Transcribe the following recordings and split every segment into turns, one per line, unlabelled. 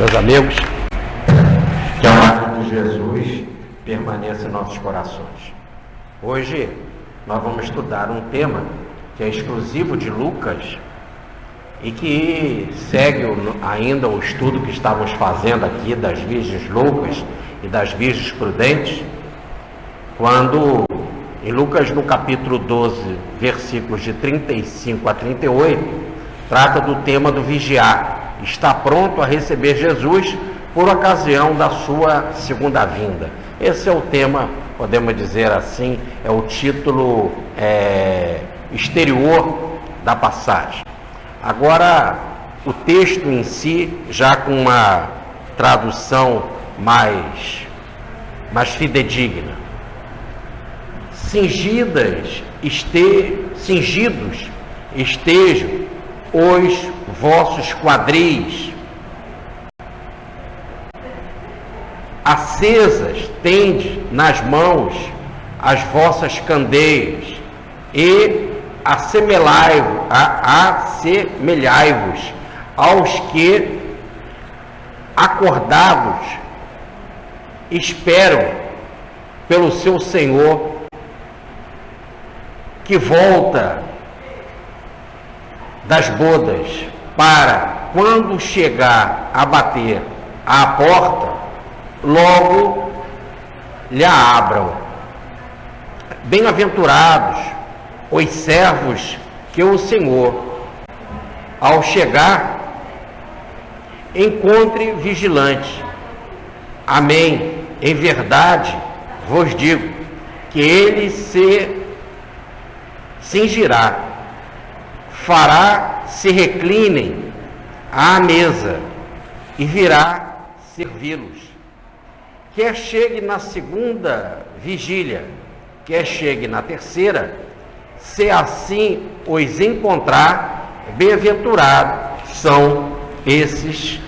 Meus amigos, que a palavra de Jesus permaneça em nossos corações. Hoje nós vamos estudar um tema que é exclusivo de Lucas e que segue ainda o estudo que estávamos fazendo aqui das virgens loucas e das virgens prudentes, quando em Lucas, no capítulo 12, versículos de 35 a 38, trata do tema do vigiar. Está pronto a receber Jesus por ocasião da sua segunda vinda. Esse é o tema, podemos dizer assim, é o título exterior da passagem. Agora, o texto em si, já com uma tradução mais fidedigna. Cingidos estejam os vossos quadris, acesas tende nas mãos as vossas candeias, e assemelhai-vos aos que, acordados, esperam pelo seu Senhor, que volta das bodas, para, quando chegar a bater à porta, logo lhe abram. Bem-aventurados os servos que o Senhor, ao chegar, encontre vigilantes. Amém. Em verdade vos digo que ele se cingirá, fará se reclinem à mesa e virá servi-los. Quer chegue na segunda vigília, quer chegue na terceira, se assim os encontrar, bem-aventurados são esses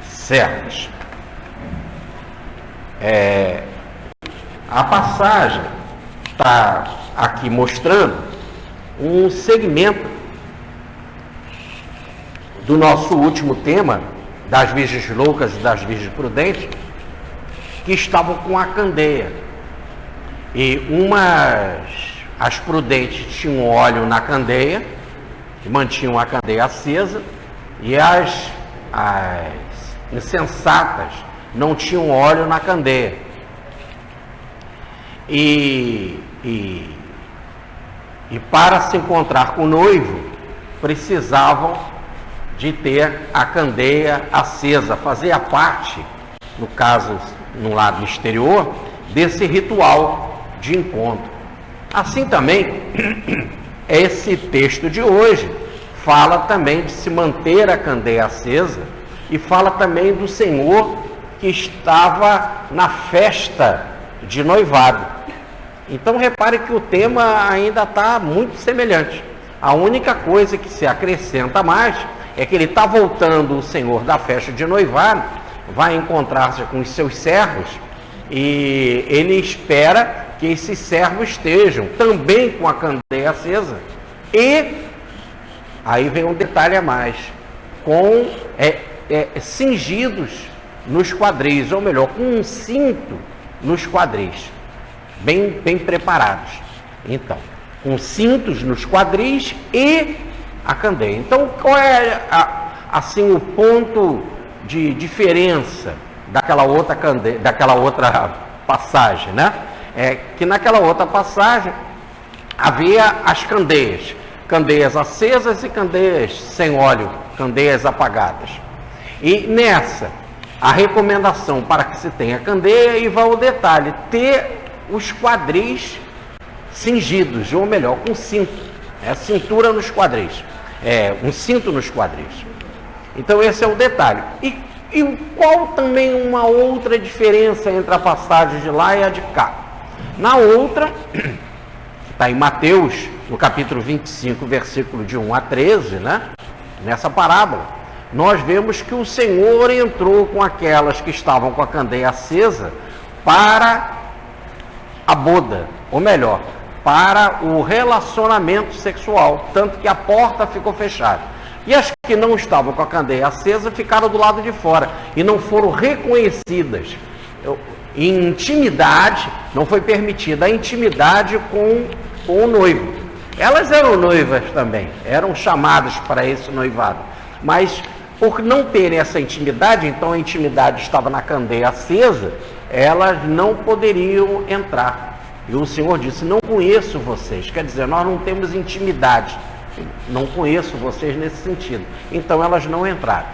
servos. A passagem está aqui mostrando um segmento do nosso último tema, das virgens loucas e das virgens prudentes, que estavam com a candeia. E as prudentes tinham óleo na candeia, que mantinham a candeia acesa, e as insensatas não tinham óleo na candeia. E para se encontrar com o noivo, precisavam de ter a candeia acesa, fazia parte, no caso, no lado exterior, desse ritual de encontro. Assim também, esse texto de hoje fala também de se manter a candeia acesa e fala também do Senhor que estava na festa de noivado. Então repare que o tema ainda está muito semelhante. A única coisa que se acrescenta mais é que ele está voltando, o Senhor da festa de noivado, vai encontrar-se com os seus servos e ele espera que esses servos estejam também com a candeia acesa. E aí vem um detalhe a mais, com cingidos nos quadris, ou melhor, com um cinto nos quadris, bem preparados. Então, com cintos nos quadris e a candeia. Então, qual é assim o ponto de diferença daquela outra candeia, daquela outra passagem, né? É que naquela outra passagem havia as candeias acesas e candeias sem óleo, candeias apagadas. E nessa, a recomendação para que se tenha candeia, e vai o detalhe, ter os quadris cingidos, ou melhor, com cinto, cintura nos quadris, um cinto nos quadris. Então esse é o detalhe. E qual também uma outra diferença entre a passagem de lá e a de cá? Na outra, está em Mateus, no capítulo 25, versículo de 1 a 13, né? Nessa parábola, nós vemos que o Senhor entrou com aquelas que estavam com a candeia acesa para a boda, ou melhor, para o relacionamento sexual, tanto que a porta ficou fechada. E as que não estavam com a candeia acesa ficaram do lado de fora e não foram reconhecidas. Em intimidade, não foi permitida a intimidade com o noivo. Elas eram noivas também, eram chamadas para esse noivado. Mas por não terem essa intimidade, então a intimidade estava na candeia acesa, elas não poderiam entrar. E o Senhor disse: não conheço vocês. Quer dizer, nós não temos intimidade. Não conheço vocês nesse sentido. Então elas não entraram.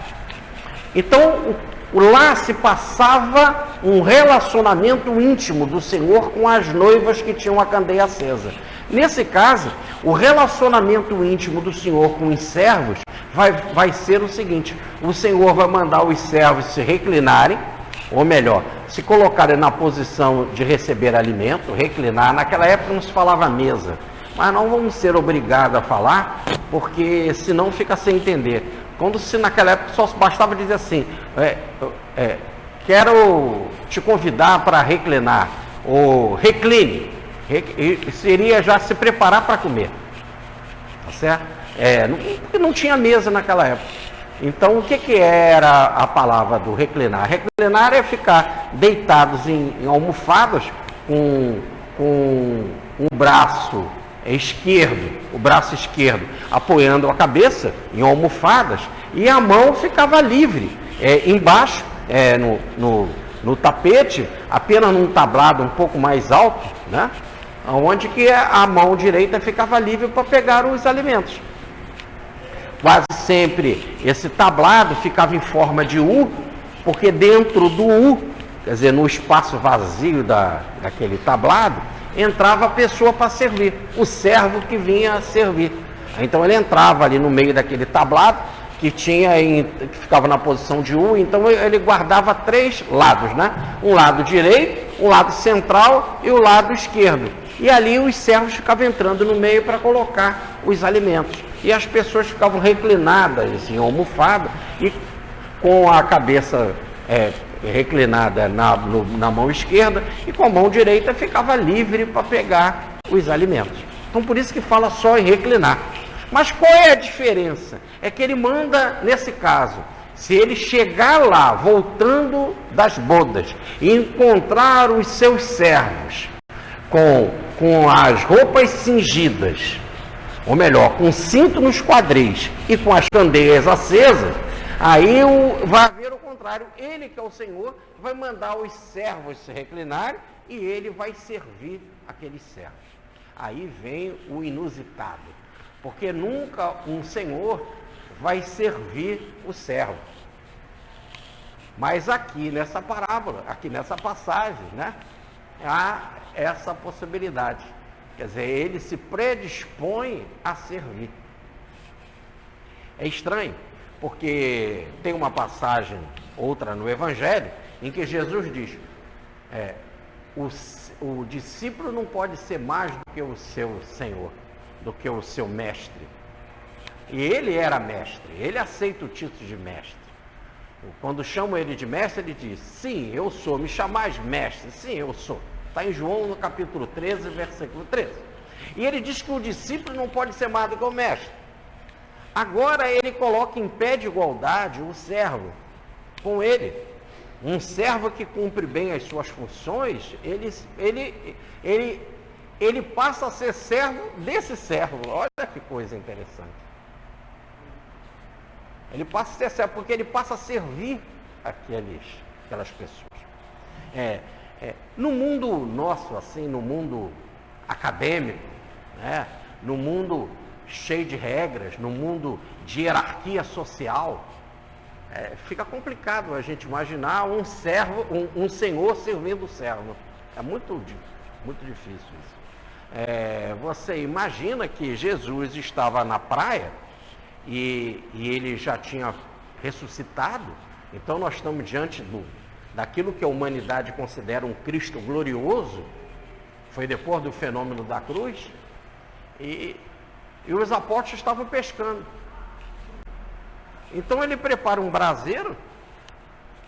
Então lá se passava um relacionamento íntimo do Senhor com as noivas que tinham a candeia acesa. Nesse caso, o relacionamento íntimo do Senhor com os servos vai ser o seguinte: o Senhor vai mandar os servos se reclinarem, ou melhor, se colocarem na posição de receber alimento, reclinar. Naquela época não se falava mesa, mas não vamos ser obrigados a falar, porque senão fica sem entender. Quando se naquela época só bastava dizer assim, quero te convidar para reclinar, ou recline, seria já se preparar para comer, tá certo? Porque não tinha mesa naquela época. Então, o que era a palavra do reclinar? Reclinar é ficar deitados em almofadas com um braço esquerdo, o braço esquerdo apoiando a cabeça em almofadas, e a mão ficava livre embaixo, no tapete, apenas num tablado um pouco mais alto, né? Onde que a mão direita ficava livre para pegar os alimentos. Quase sempre esse tablado ficava em forma de U, porque dentro do U, quer dizer, no espaço vazio daquele tablado, entrava a pessoa para servir, o servo que vinha servir. Então ele entrava ali no meio daquele tablado, que ficava na posição de U, então ele guardava 3 lados, né? Um lado direito, um lado central e o lado esquerdo. E ali os servos ficavam entrando no meio para colocar os alimentos. E as pessoas ficavam reclinadas em almofada e com a cabeça reclinada na mão esquerda, e com a mão direita ficava livre para pegar os alimentos. Então por isso que fala só em reclinar. Mas qual é a diferença? É que ele manda, nesse caso, se ele chegar lá, voltando das bodas, e encontrar os seus servos com as roupas cingidas, ou melhor, com cinto nos quadris e com as candeias acesas, aí vai haver o contrário. Ele, que é o Senhor, vai mandar os servos se reclinarem e ele vai servir aqueles servos. Aí vem o inusitado, porque nunca um Senhor vai servir o servo. Mas aqui nessa parábola, aqui nessa passagem, né, há essa possibilidade. Quer dizer, ele se predispõe a servir. É estranho, porque tem uma passagem, outra no Evangelho, em que Jesus diz, o discípulo não pode ser mais do que o seu Senhor, do que o seu mestre. E ele era mestre, ele aceita o título de mestre. Quando chamam ele de mestre, ele diz, sim, eu sou, me chamais mestre, sim, eu sou. Está em João, no capítulo 13, versículo 13. E ele diz que o discípulo não pode ser mais do que o mestre. Agora ele coloca em pé de igualdade o servo com ele. Um servo que cumpre bem as suas funções, ele passa a ser servo desse servo. Olha que coisa interessante. Ele passa a ser servo, porque ele passa a servir aquelas pessoas. No mundo nosso, assim, no mundo acadêmico, né, no mundo cheio de regras, no mundo de hierarquia social, fica complicado a gente imaginar um servo, um senhor servindo o servo. É muito difícil isso. Você imagina que Jesus estava na praia e ele já tinha ressuscitado, então nós estamos diante daquilo que a humanidade considera um Cristo glorioso. Foi depois do fenômeno da cruz, e os apóstolos estavam pescando. Então ele prepara um braseiro,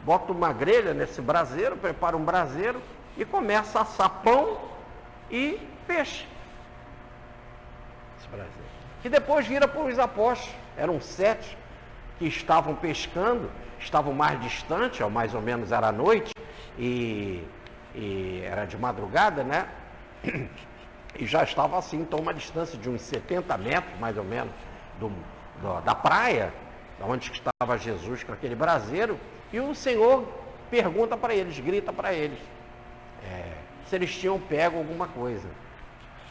bota uma grelha nesse braseiro, prepara um braseiro e começa a assar pão e peixe. Esse braseiro. Que depois vira para os apóstolos. Eram 7 que estavam pescando, estavam mais distantes, mais ou menos era à noite, e era de madrugada, né? E já estava assim, então uma distância de uns 70 metros, mais ou menos, da praia, onde estava Jesus com aquele braseiro, e o Senhor pergunta para eles, grita para eles, se eles tinham pego alguma coisa.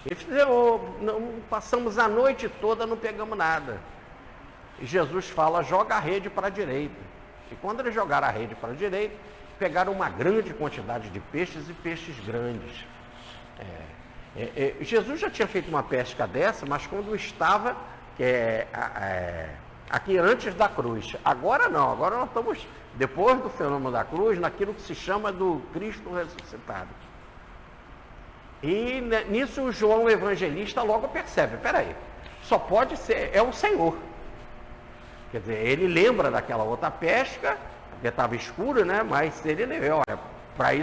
Eles disseram, não, passamos a noite toda, não pegamos nada. E Jesus fala, joga a rede para a direita. E quando eles jogaram a rede para a direita, pegaram uma grande quantidade de peixes e peixes grandes. Jesus já tinha feito uma pesca dessa, mas quando estava aqui antes da cruz. Agora não, agora nós estamos, depois do fenômeno da cruz, naquilo que se chama do Cristo ressuscitado. E nisso o João Evangelista logo percebe, peraí, só pode ser, é o Senhor. Quer dizer, ele lembra daquela outra pesca, porque estava escuro, né? Mas ele lembra, olha, para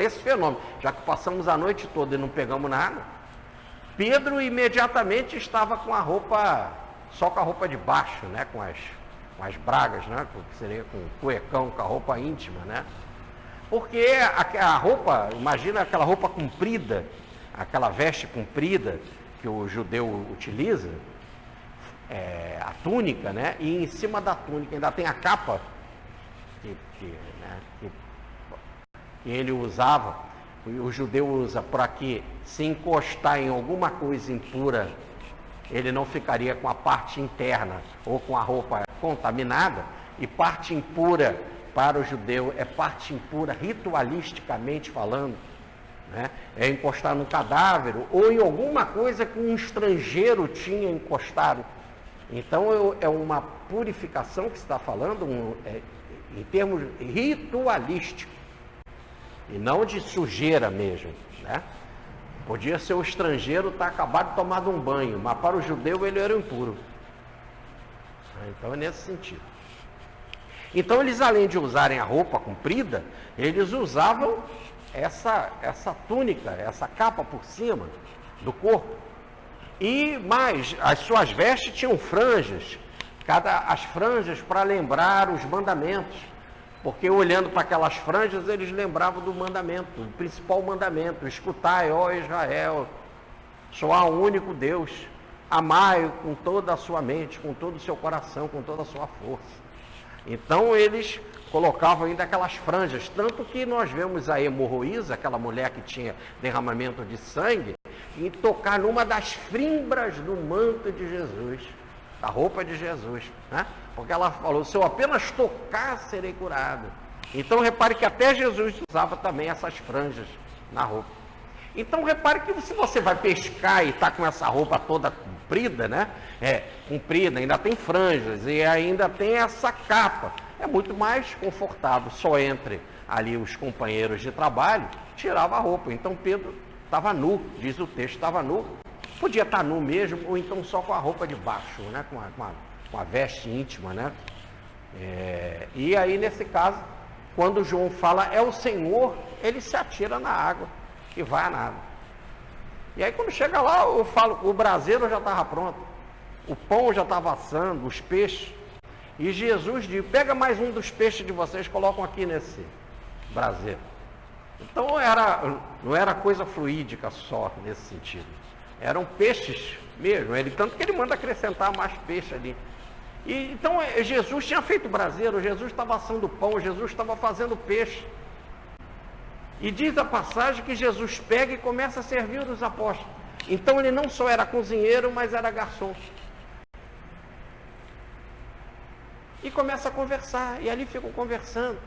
esse fenômeno, já que passamos a noite toda e não pegamos nada, Pedro imediatamente estava com a roupa, só com a roupa de baixo, né? Com as bragas, né? Que seria com o cuecão, com a roupa íntima, né? Porque a roupa, imagina aquela roupa comprida, aquela veste comprida que o judeu utiliza, a túnica, né? E em cima da túnica ainda tem a capa que ele usava, o judeu usa para que, se encostar em alguma coisa impura, ele não ficaria com a parte interna ou com a roupa contaminada. E parte impura para o judeu é parte impura ritualisticamente falando, né? É encostar no cadáver ou em alguma coisa que um estrangeiro tinha encostado. Então é uma purificação que se está falando em termos ritualísticos e não de sujeira mesmo, né? Podia ser o estrangeiro estar acabado de tomar um banho, mas para o judeu ele era impuro. Então é nesse sentido. Então eles, além de usarem a roupa comprida, eles usavam essa túnica, essa capa por cima do corpo. E mais, as suas vestes tinham franjas, as franjas para lembrar os mandamentos, porque olhando para aquelas franjas eles lembravam do mandamento, o principal mandamento: escutai, ó Israel, só há um único Deus, amai com toda a sua mente, com todo o seu coração, com toda a sua força. Então eles colocavam ainda aquelas franjas, tanto que nós vemos a hemorroísa, aquela mulher que tinha derramamento de sangue, e tocar numa das fimbras do manto de Jesus, da roupa de Jesus, né? Porque ela falou, se eu apenas tocar, serei curado. Então repare que até Jesus usava também essas franjas na roupa. Então repare que se você vai pescar e está com essa roupa toda comprida, né? Comprida, ainda tem franjas e ainda tem essa capa. É muito mais confortável, só entre ali os companheiros de trabalho, tirava a roupa. Então Pedro estava nu, diz o texto, estava nu. Podia estar nu mesmo, ou então só com a roupa de baixo, né? Com a veste íntima, né? E aí, nesse caso, quando João fala, é o Senhor, ele se atira na água e vai a nada. E aí, quando chega lá, eu falo, o braseiro já estava pronto, o pão já estava assando, os peixes. E Jesus diz, pega mais um dos peixes de vocês, colocam aqui nesse braseiro. Então não era coisa fluídica só nesse sentido. Eram peixes mesmo, tanto que ele manda acrescentar mais peixe ali. E, então Jesus tinha feito braseiro, Jesus estava assando pão, Jesus estava fazendo peixe. E diz a passagem que Jesus pega e começa a servir os apóstolos. Então ele não só era cozinheiro, mas era garçom. E começa a conversar, e ali ficam conversando.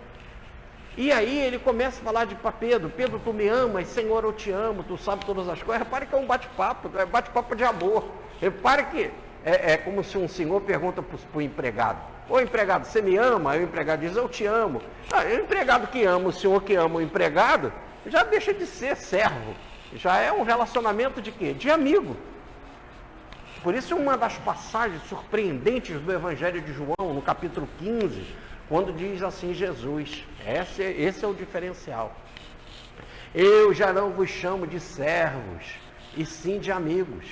E aí ele começa a falar para Pedro, Pedro, tu me amas, Senhor, eu te amo, tu sabe todas as coisas. Repare que é um bate-papo, é bate-papo de amor. Repare que é como se um senhor pergunta para o empregado, ô empregado, você me ama? Aí o empregado diz, eu te amo. O empregado que ama, o senhor que ama o empregado, já deixa de ser servo. Já é um relacionamento de quê? De amigo. Por isso, uma das passagens surpreendentes do Evangelho de João, no capítulo 15, quando diz assim Jesus, esse é o diferencial. Eu já não vos chamo de servos, e sim de amigos.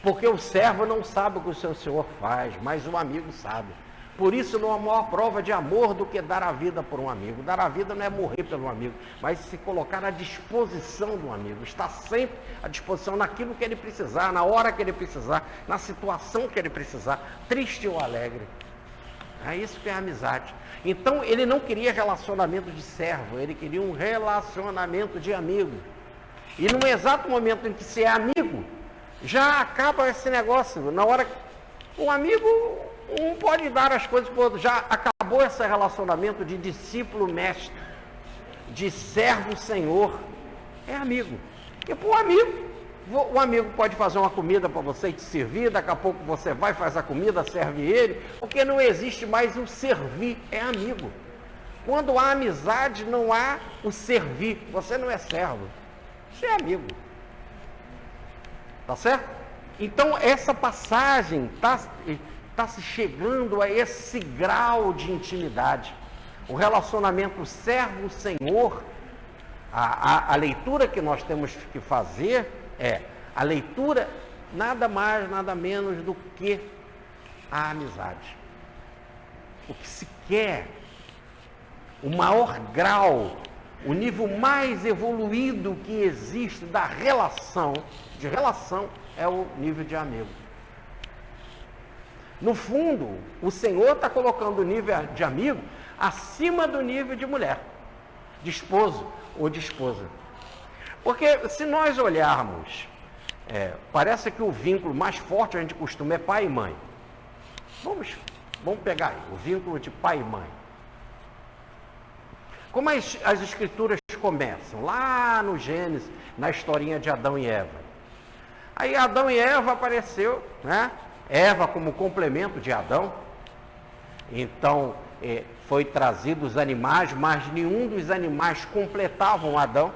Porque o servo não sabe o que o seu senhor faz, mas o amigo sabe. Por isso não há maior prova de amor do que dar a vida por um amigo. Dar a vida não é morrer pelo amigo, mas se colocar à disposição do amigo. Estar sempre à disposição naquilo que ele precisar, na hora que ele precisar, na situação que ele precisar, triste ou alegre. É isso que é a amizade. Então ele não queria relacionamento de servo, ele queria um relacionamento de amigo. E no exato momento em que se é amigo, já acaba esse negócio. Na hora que o amigo, um pode dar as coisas para o outro. Já acabou esse relacionamento de discípulo-mestre, de servo-senhor. É amigo. E para o amigo pode fazer uma comida para você e te servir. Daqui a pouco você vai, faz a comida, serve ele. Porque não existe mais o servir, é amigo. Quando há amizade, não há o servir. Você não é servo, você é amigo. Tá certo? Então essa passagem está se chegando a esse grau de intimidade. O relacionamento servo-senhor, a leitura que nós temos que fazer é a leitura nada mais, nada menos do que a amizade. O que se quer, o maior grau, o nível mais evoluído que existe da relação, é o nível de amigo. No fundo, o Senhor está colocando o nível de amigo acima do nível de mulher, de esposo ou de esposa. Porque se nós olharmos, parece que o vínculo mais forte a gente costuma é pai e mãe. Vamos pegar aí, o vínculo de pai e mãe. Como as escrituras começam? Lá no Gênesis, na historinha de Adão e Eva. Aí Adão e Eva apareceu, né? Eva como complemento de Adão. Então, foi trazido os animais, mas nenhum dos animais completavam Adão.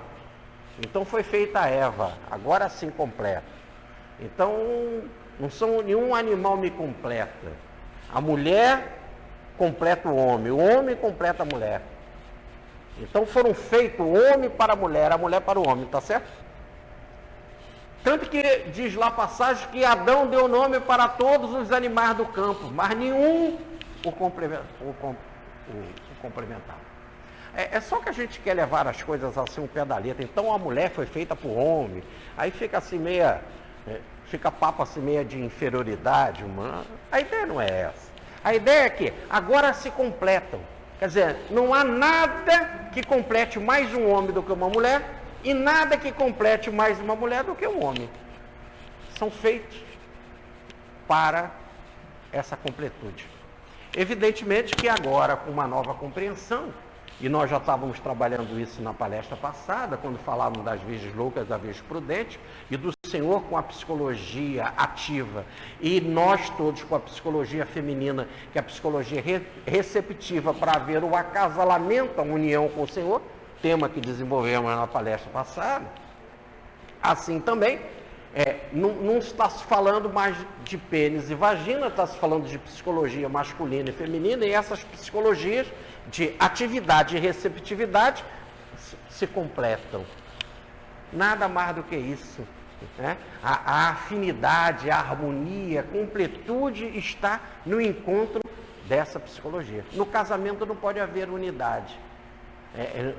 Então foi feita a Eva, agora sim completa. Então, nenhum animal me completa. A mulher completa o homem completa a mulher. Então foram feitos o homem para a mulher para o homem, tá certo? Tanto que diz lá a passagem que Adão deu nome para todos os animais do campo, mas nenhum o complementava. É só que a gente quer levar as coisas assim um pé da letra. Então a mulher foi feita para o homem, aí fica assim fica papo assim meia de inferioridade humana. A ideia não é essa. A ideia é que agora se completam. Quer dizer, não há nada que complete mais um homem do que uma mulher e nada que complete mais uma mulher do que um homem. São feitos para essa completude. Evidentemente que agora, com uma nova compreensão, e nós já estávamos trabalhando isso na palestra passada, quando falávamos das virgens loucas, da virgem prudente, e do Senhor com a psicologia ativa, e nós todos com a psicologia feminina, que é a psicologia receptiva para haver o acasalamento, a união com o Senhor, tema que desenvolvemos na palestra passada. Assim também, não está se falando mais de pênis e vagina, está se falando de psicologia masculina e feminina, e essas psicologias de atividade e receptividade se completam. Nada mais do que isso. Né? A afinidade, a harmonia, a completude está no encontro dessa psicologia. No casamento não pode haver unidade,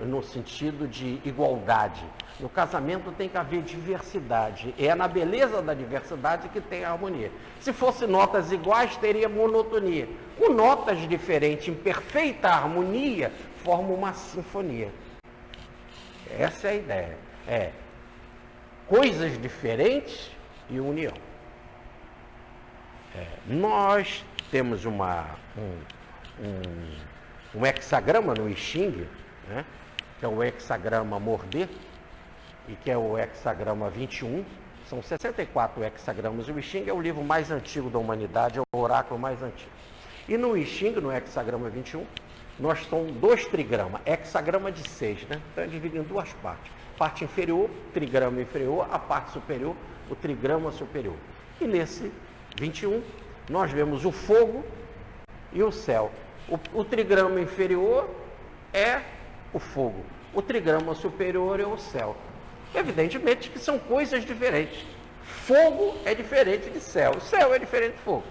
no sentido de igualdade. No casamento tem que haver diversidade. É na beleza da diversidade que tem a harmonia. Se fosse notas iguais, teria monotonia. Com notas diferentes, em perfeita harmonia, forma uma sinfonia. Essa é a ideia. Coisas diferentes e união. Nós temos um hexagrama no I Ching, né, que é o hexagrama Morder, e que é o hexagrama 21. São 64 hexagramas. O I Ching é o livro mais antigo da humanidade, é o oráculo mais antigo. E no I Ching, no hexagrama 21, nós temos 2 trigramas, hexagrama de 6, né? Então é dividido em 2 partes. Parte inferior, trigrama inferior, a parte superior, o trigrama superior. E nesse 21, nós vemos o fogo e o céu. O trigrama inferior é o fogo, o trigrama superior é o céu. Evidentemente que são coisas diferentes. Fogo é diferente de céu. O céu é diferente de fogo.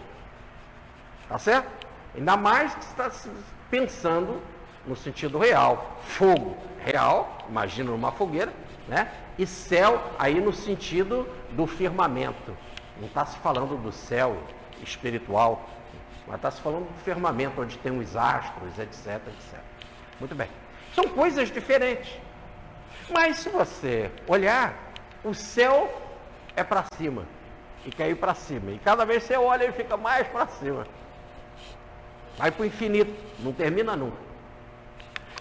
Tá certo? Ainda mais que você está pensando no sentido real. Fogo real, imagina numa fogueira, né? E céu aí no sentido do firmamento. Não está se falando do céu espiritual, mas está se falando do firmamento, onde tem os astros, etc, etc. Muito bem. São coisas diferentes. Mas se você olhar, o céu é para cima e quer ir para cima. E cada vez que você olha, ele fica mais para cima. Vai para o infinito, não termina nunca.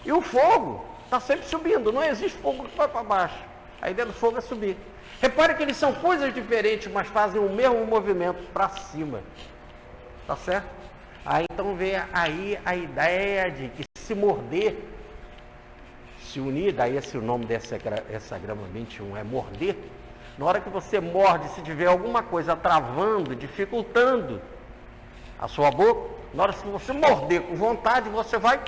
E o fogo está sempre subindo, não existe fogo que vai para baixo. A ideia do fogo é subir. Repare que eles são coisas diferentes, mas fazem o mesmo movimento para cima. Tá certo? Aí então vem aí a ideia de que se morder, se unir, daí esse o nome dessa grama 21 é morder. Na hora que você morde, se tiver alguma coisa travando, dificultando a sua boca, na hora que você morder com vontade, você vai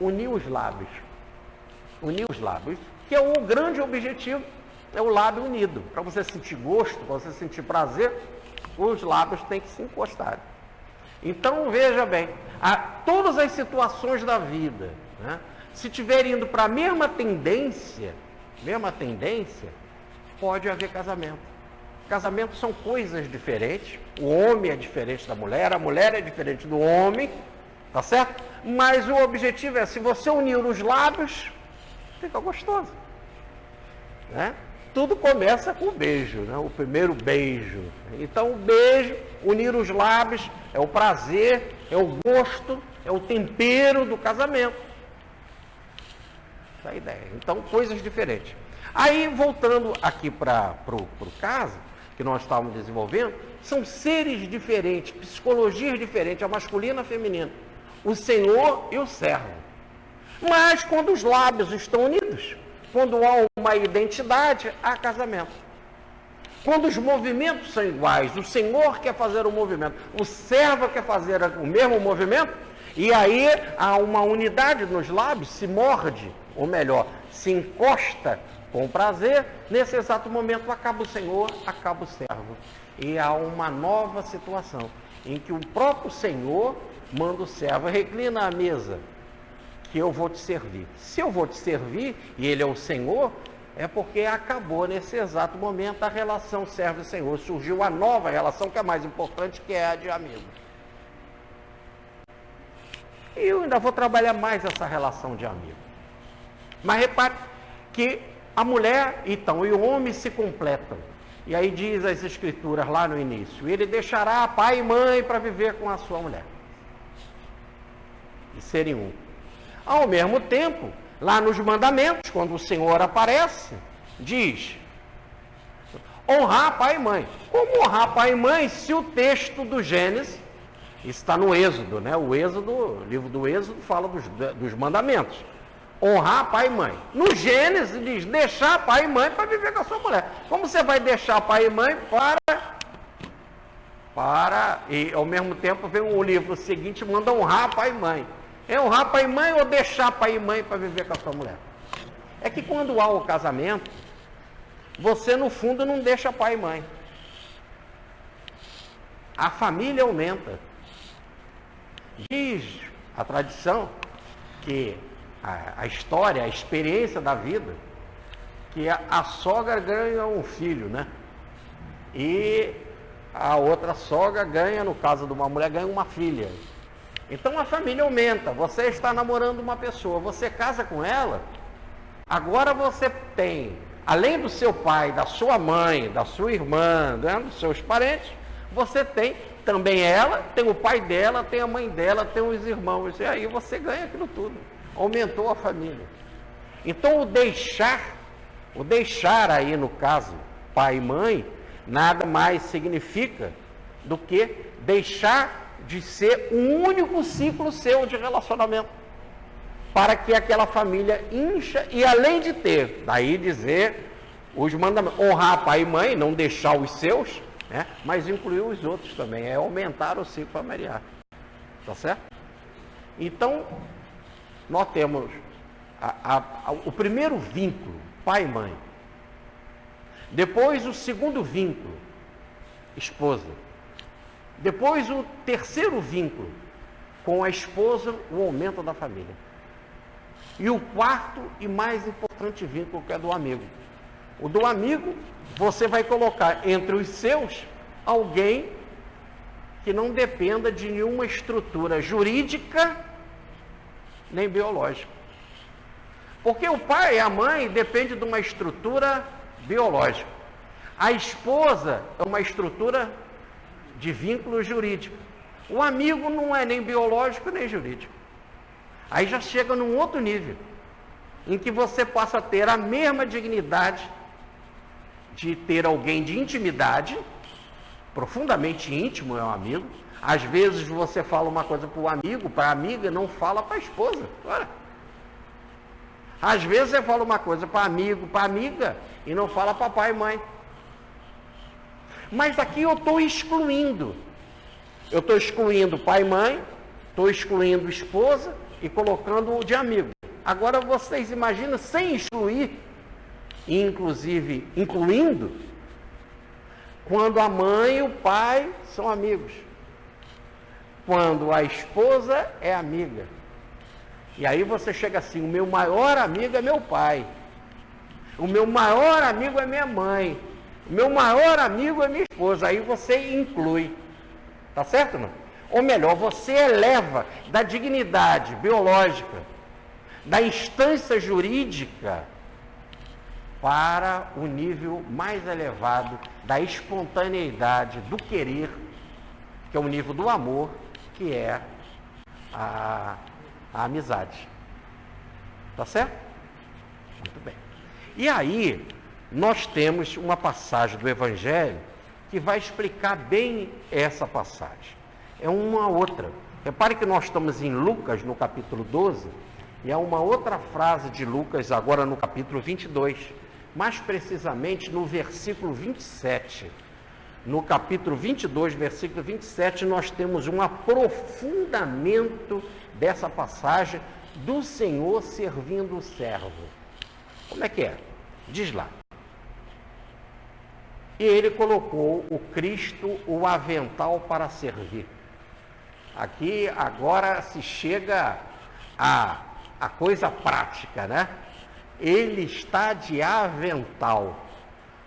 unir os lábios. Unir os lábios, que é o grande objetivo, é o lábio unido. Para você sentir gosto, para você sentir prazer, os lábios têm que se encostar. Então, veja bem, todas as situações da vida, né, se estiverem indo para a mesma tendência, pode haver casamento. Casamento são coisas diferentes. O homem é diferente da mulher, a mulher é diferente do homem, tá certo? Mas o objetivo é, se você unir os lábios, fica gostoso, né? Tudo começa com o beijo, né? O primeiro beijo. Então o beijo, unir os lábios, é o prazer, é o gosto, é o tempero do casamento. Essa é a ideia. Então, coisas diferentes. Aí, voltando aqui para o caso que nós estávamos desenvolvendo, são seres diferentes, psicologias diferentes, a masculina e a feminina, o Senhor e o servo. Mas quando os lábios estão unidos, quando há uma identidade, há casamento. Quando os movimentos são iguais, o Senhor quer fazer o movimento, o servo quer fazer o mesmo movimento, e aí há uma unidade nos lábios, se morde, ou melhor, se encosta com prazer, nesse exato momento acaba o Senhor, acaba o servo. E há uma nova situação, em que o próprio Senhor manda o servo, reclina a mesa, que eu vou te servir. Se eu vou te servir, e ele é o Senhor, é porque acabou nesse exato momento a relação servo e Senhor. Surgiu uma nova relação que é mais importante, que é a de amigo. E eu ainda vou trabalhar mais essa relação de amigo. Mas repare que a mulher, então, e o homem se completam. E aí diz as escrituras lá no início, ele deixará pai e mãe para viver com a sua mulher. E serem um. Ao mesmo tempo, lá nos mandamentos, quando o Senhor aparece, diz, honrar pai e mãe. Como honrar pai e mãe se o texto do Gênesis, está no Êxodo, né? O livro do Êxodo fala dos mandamentos. Honrar pai e mãe. No Gênesis diz, deixar pai e mãe para viver com a sua mulher. Como você vai deixar pai e mãe e ao mesmo tempo vem o livro seguinte, manda honrar pai e mãe. É honrar pai e mãe ou deixar pai e mãe para viver com a sua mulher? É que quando há o casamento, você no fundo não deixa pai e mãe. A família aumenta. Diz a tradição que a história, a experiência da vida, que a sogra ganha um filho, né? E a outra sogra ganha, no caso de uma mulher, ganha uma filha. Então a família aumenta. Você está namorando uma pessoa, você casa com ela, agora você tem, além do seu pai, da sua mãe, da sua irmã, né, dos seus parentes, você tem também ela, tem o pai dela, tem a mãe dela, tem os irmãos, e aí você ganha aquilo tudo. Aumentou a família. Então o deixar aí no caso, pai e mãe, nada mais significa do que deixar de ser um único ciclo seu de relacionamento, para que aquela família incha, e além de ter, daí dizer os mandamentos, honrar pai e mãe, não deixar os seus, né, mas incluir os outros também, é aumentar o ciclo familiar, tá certo? Então, nós temos o primeiro vínculo, pai e mãe. Depois o segundo vínculo, esposa. Depois, o terceiro vínculo, com a esposa, o aumento da família. E o quarto e mais importante vínculo, que é do amigo. O do amigo, você vai colocar entre os seus alguém que não dependa de nenhuma estrutura jurídica nem biológica. Porque o pai e a mãe dependem de uma estrutura biológica. A esposa é uma estrutura de vínculo jurídico. O amigo não é nem biológico nem jurídico. Aí já chega num outro nível, em que você passa a ter a mesma dignidade de ter alguém de intimidade, profundamente íntimo é um amigo. Às vezes você fala uma coisa para o amigo, para a amiga, não fala para a esposa. Ora. Às vezes você fala uma coisa para amigo, para amiga, e não fala para pai e mãe. Mas aqui eu estou excluindo. Eu estou excluindo pai e mãe, estou excluindo esposa e colocando o de amigo. Agora vocês imaginam sem excluir, e inclusive incluindo, quando a mãe e o pai são amigos. Quando a esposa é amiga. E aí você chega assim, o meu maior amigo é meu pai. O meu maior amigo é minha mãe. O meu maior amigo é minha esposa. Aí você inclui. Tá certo, não? Ou melhor, você eleva da dignidade biológica, da instância jurídica, para o nível mais elevado da espontaneidade, do querer, que é o nível do amor, que é a amizade. Tá certo? Muito bem. E aí, nós temos uma passagem do Evangelho que vai explicar bem essa passagem. É uma outra. Repare que nós estamos em Lucas, no capítulo 12, e há uma outra frase de Lucas, agora no capítulo 22, mais precisamente no versículo 27. No capítulo 22, versículo 27, nós temos um aprofundamento dessa passagem do Senhor servindo o servo. Como é que é? Diz lá. E ele colocou o Cristo o avental para servir. Aqui agora se chega a coisa prática, né? Ele está de avental,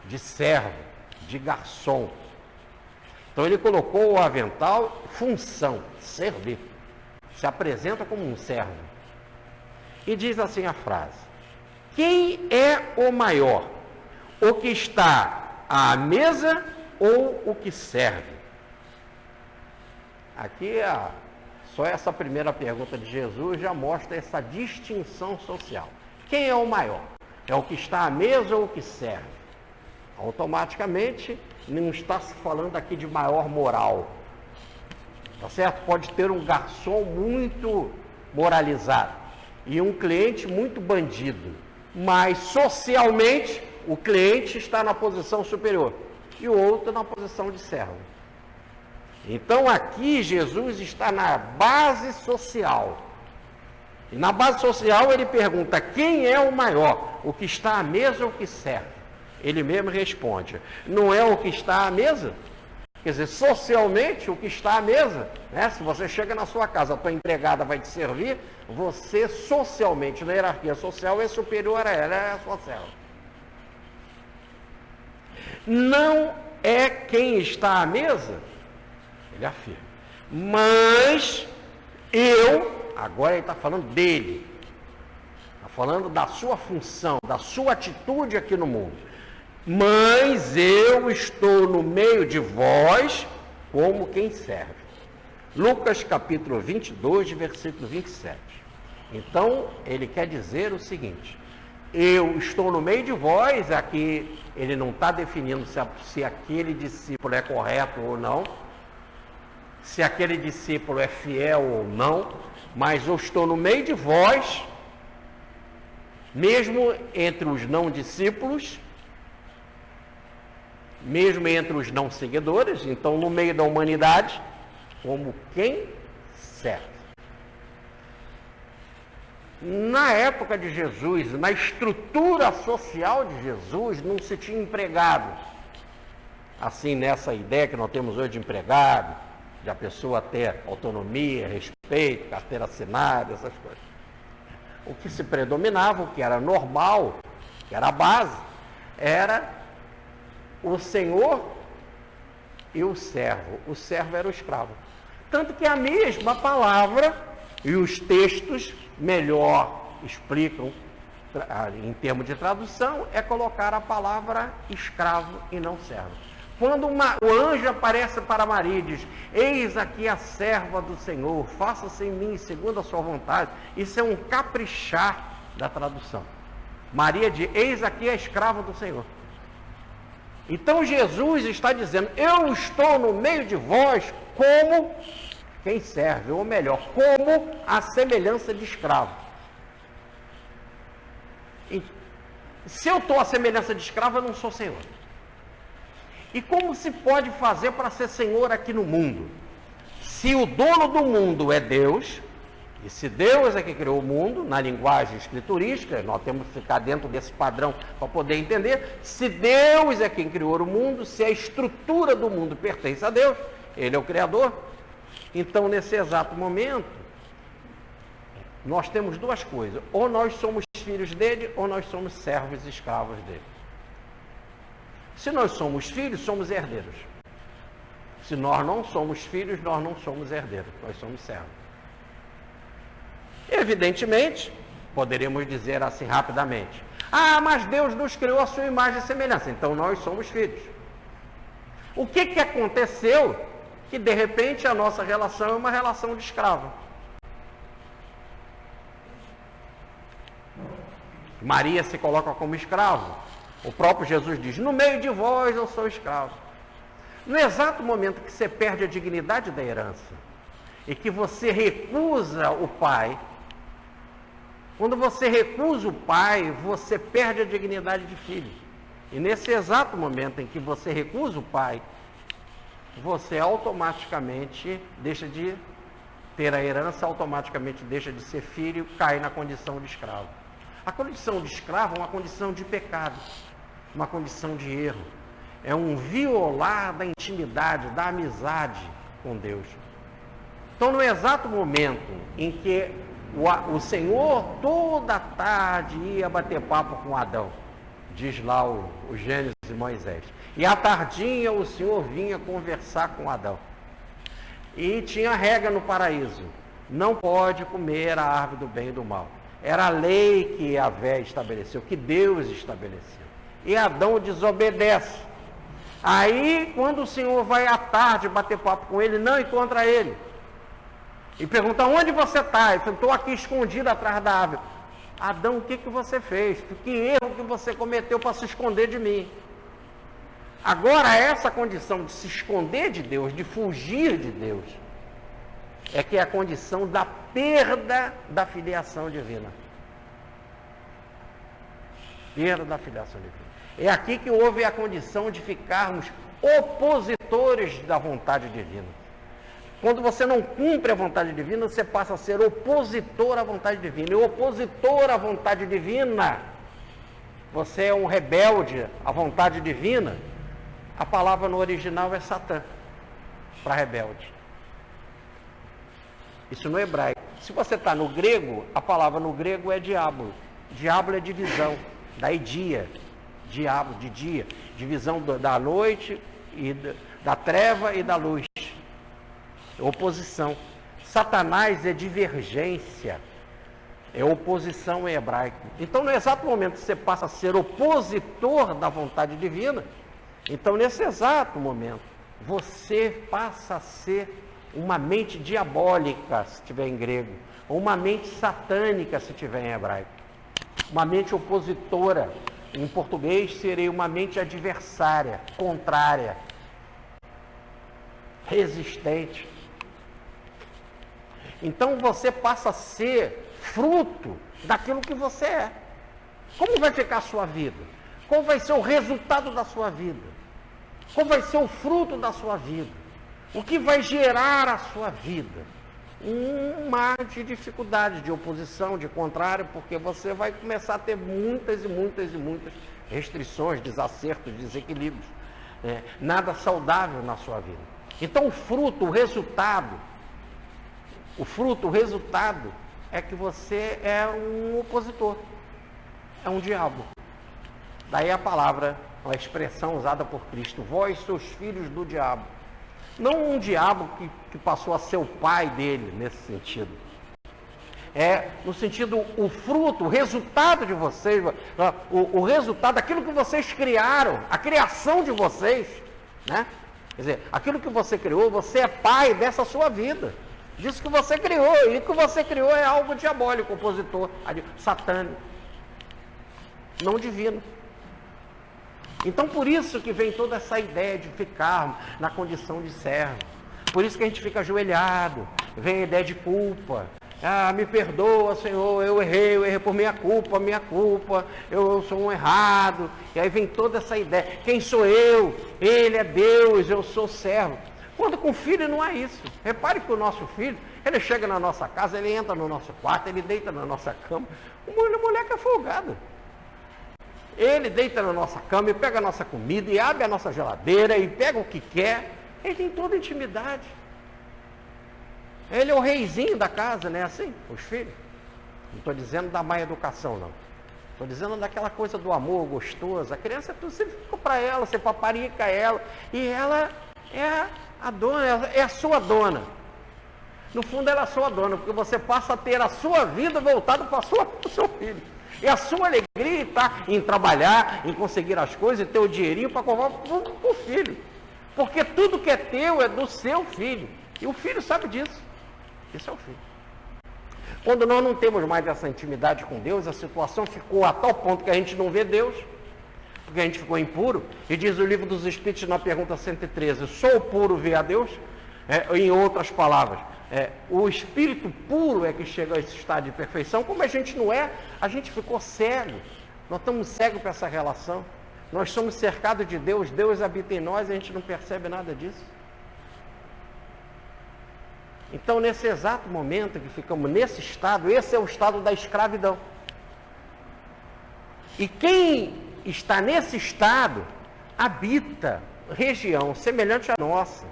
de servo, de garçom. Então ele colocou o avental, função, servir. Se apresenta como um servo. E diz assim a frase: quem é o maior? O que está à mesa ou o que serve? Aqui só essa primeira pergunta de Jesus já mostra essa distinção social. Quem é o maior? É o que está à mesa ou o que serve? Automaticamente não está se falando aqui de maior moral. Tá certo? Pode ter um garçom muito moralizado e um cliente muito bandido, mas socialmente o cliente está na posição superior e o outro na posição de servo. Então aqui Jesus está na base social. E na base social ele pergunta: quem é o maior? O que está à mesa ou o que serve? Ele mesmo responde: não é o que está à mesa? Quer dizer, socialmente o que está à mesa, né? Se você chega na sua casa, a tua empregada vai te servir, você socialmente, na hierarquia social, é superior a ela, é a sua serva. Não é quem está à mesa, ele afirma, mas agora ele está falando dele, está falando da sua função, da sua atitude aqui no mundo. Mas eu estou no meio de vós como quem serve. Lucas capítulo 22, versículo 27. Então, ele quer dizer o seguinte: eu estou no meio de vós, aqui ele não está definindo se aquele discípulo é correto ou não, se aquele discípulo é fiel ou não, mas eu estou no meio de vós, mesmo entre os não discípulos, mesmo entre os não seguidores, então no meio da humanidade, como quem serve. Na época de Jesus, na estrutura social de Jesus, não se tinha empregado. assim nessa ideia que nós temos hoje de empregado, de a pessoa ter autonomia, respeito, carteira assinada, essas coisas. O que se predominava, o que era normal, que era a base, era o senhor e o servo. O servo era o escravo. Tanto que a mesma palavra e os textos melhor explicam, em termos de tradução, é colocar a palavra escravo e não servo. Quando o anjo aparece para Maria e diz: eis aqui a serva do Senhor, faça-se em mim segundo a sua vontade, isso é um caprichar da tradução. Maria diz: eis aqui a escrava do Senhor. Então Jesus está dizendo: eu estou no meio de vós como quem serve, ou melhor, como a semelhança de escravo. E se eu estou à semelhança de escravo, eu não sou senhor. E como se pode fazer para ser senhor aqui no mundo? Se o dono do mundo é Deus, e se Deus é que criou o mundo, na linguagem escriturística, nós temos que ficar dentro desse padrão para poder entender, se Deus é quem criou o mundo, se a estrutura do mundo pertence a Deus, Ele é o Criador, então nesse exato momento, nós temos duas coisas: ou nós somos filhos dele, ou nós somos servos e escravos dele. Se nós somos filhos, somos herdeiros. Se nós não somos filhos, nós não somos herdeiros, nós somos servos. Evidentemente, poderíamos dizer assim rapidamente: ah, mas Deus nos criou a sua imagem e semelhança, então nós somos filhos. O que aconteceu que de repente a nossa relação é uma relação de escravo? Maria se coloca como escravo. O próprio Jesus diz: no meio de vós eu sou escravo. No exato momento que você perde a dignidade da herança e que você recusa o pai, quando você recusa o pai, você perde a dignidade de filho. E nesse exato momento em que você recusa o pai, você automaticamente deixa de ter a herança, automaticamente deixa de ser filho, cai na condição de escravo. A condição de escravo é uma condição de pecado, uma condição de erro. É um violar da intimidade, da amizade com Deus. Então, no exato momento em que o Senhor toda tarde ia bater papo com Adão, diz lá o Gênesis e Moisés, e à tardinha o Senhor vinha conversar com Adão. E tinha regra no paraíso: não pode comer a árvore do bem e do mal. Era a lei que Yahvé estabeleceu, que Deus estabeleceu. E Adão desobedece. Aí, quando o Senhor vai à tarde bater papo com ele, não encontra ele. E pergunta: onde você está? Ele falou: estou aqui escondido atrás da árvore. Adão, o que você fez? Que erro que você cometeu para se esconder de mim? Agora, essa condição de se esconder de Deus, de fugir de Deus, é que é a condição da perda da filiação divina. Perda da filiação divina. É aqui que houve a condição de ficarmos opositores da vontade divina. Quando você não cumpre a vontade divina, você passa a ser opositor à vontade divina. E opositor à vontade divina, você é um rebelde à vontade divina. A palavra no original é Satã, para rebelde. Isso no hebraico. Se você está no grego, a palavra no grego é diabo. Diabo é divisão, daí dia, diabo, de dia, divisão da noite, e da treva e da luz. Oposição. Satanás é divergência, é oposição em hebraico. Então, no exato momento que você passa a ser opositor da vontade divina, então, nesse exato momento, você passa a ser uma mente diabólica, se tiver em grego, ou uma mente satânica, se tiver em hebraico. Uma mente opositora. Em português, seria uma mente adversária, contrária, resistente. Então, você passa a ser fruto daquilo que você é. Como vai ficar a sua vida? Qual vai ser o resultado da sua vida? Qual vai ser o fruto da sua vida? O que vai gerar a sua vida? Um mar de dificuldade, de oposição, de contrário, porque você vai começar a ter muitas e muitas e muitas restrições, desacertos, desequilíbrios. nada saudável na sua vida. Então o fruto, o resultado é que você é um opositor, é um diabo. Daí a palavra, a expressão usada por Cristo: vós sois filhos do diabo. Não um diabo que passou a ser o pai dele, nesse sentido. No sentido, o fruto, o resultado de vocês, o resultado, aquilo que vocês criaram, a criação de vocês, né? Quer dizer, aquilo que você criou, você é pai dessa sua vida. Disso que você criou, e o que você criou é algo diabólico, opositor, satânico, não divino. Então por isso que vem toda essa ideia de ficar na condição de servo. Por isso que a gente fica ajoelhado, vem a ideia de culpa. Me perdoa, Senhor, eu errei por minha culpa, eu sou um errado. E aí vem toda essa ideia: quem sou eu? Ele é Deus, eu sou servo. Quando com o filho não é isso. Repare que o nosso filho, ele chega na nossa casa, ele entra no nosso quarto, ele deita na nossa cama. O moleque é folgado. Ele deita na nossa cama e pega a nossa comida e abre a nossa geladeira e pega o que quer. Ele tem toda a intimidade. Ele é o reizinho da casa, não é assim? Os filhos. Não estou dizendo da má educação, não. Estou dizendo daquela coisa do amor gostoso. A criança, você fica para ela, você paparica ela. E ela é a dona, é a sua dona. No fundo, ela é a sua dona, porque você passa a ter a sua vida voltada para o seu filho. E a sua alegria está em trabalhar, em conseguir as coisas, e ter o dinheirinho para comprar para o filho. Porque tudo que é teu é do seu filho. E o filho sabe disso. Isso é o filho. Quando nós não temos mais essa intimidade com Deus, a situação ficou a tal ponto que a gente não vê Deus, porque a gente ficou impuro. E diz o livro dos Espíritos na pergunta 113, sou puro, vê a Deus? Em outras palavras, o espírito puro é que chega a esse estado de perfeição. Como a gente não é, a gente ficou cego. Nós estamos cegos para essa relação. Nós somos cercados de Deus, Deus habita em nós e a gente não percebe nada disso. Então, nesse exato momento que ficamos nesse estado, esse é o estado da escravidão. E quem está nesse estado habita região semelhante à nossa,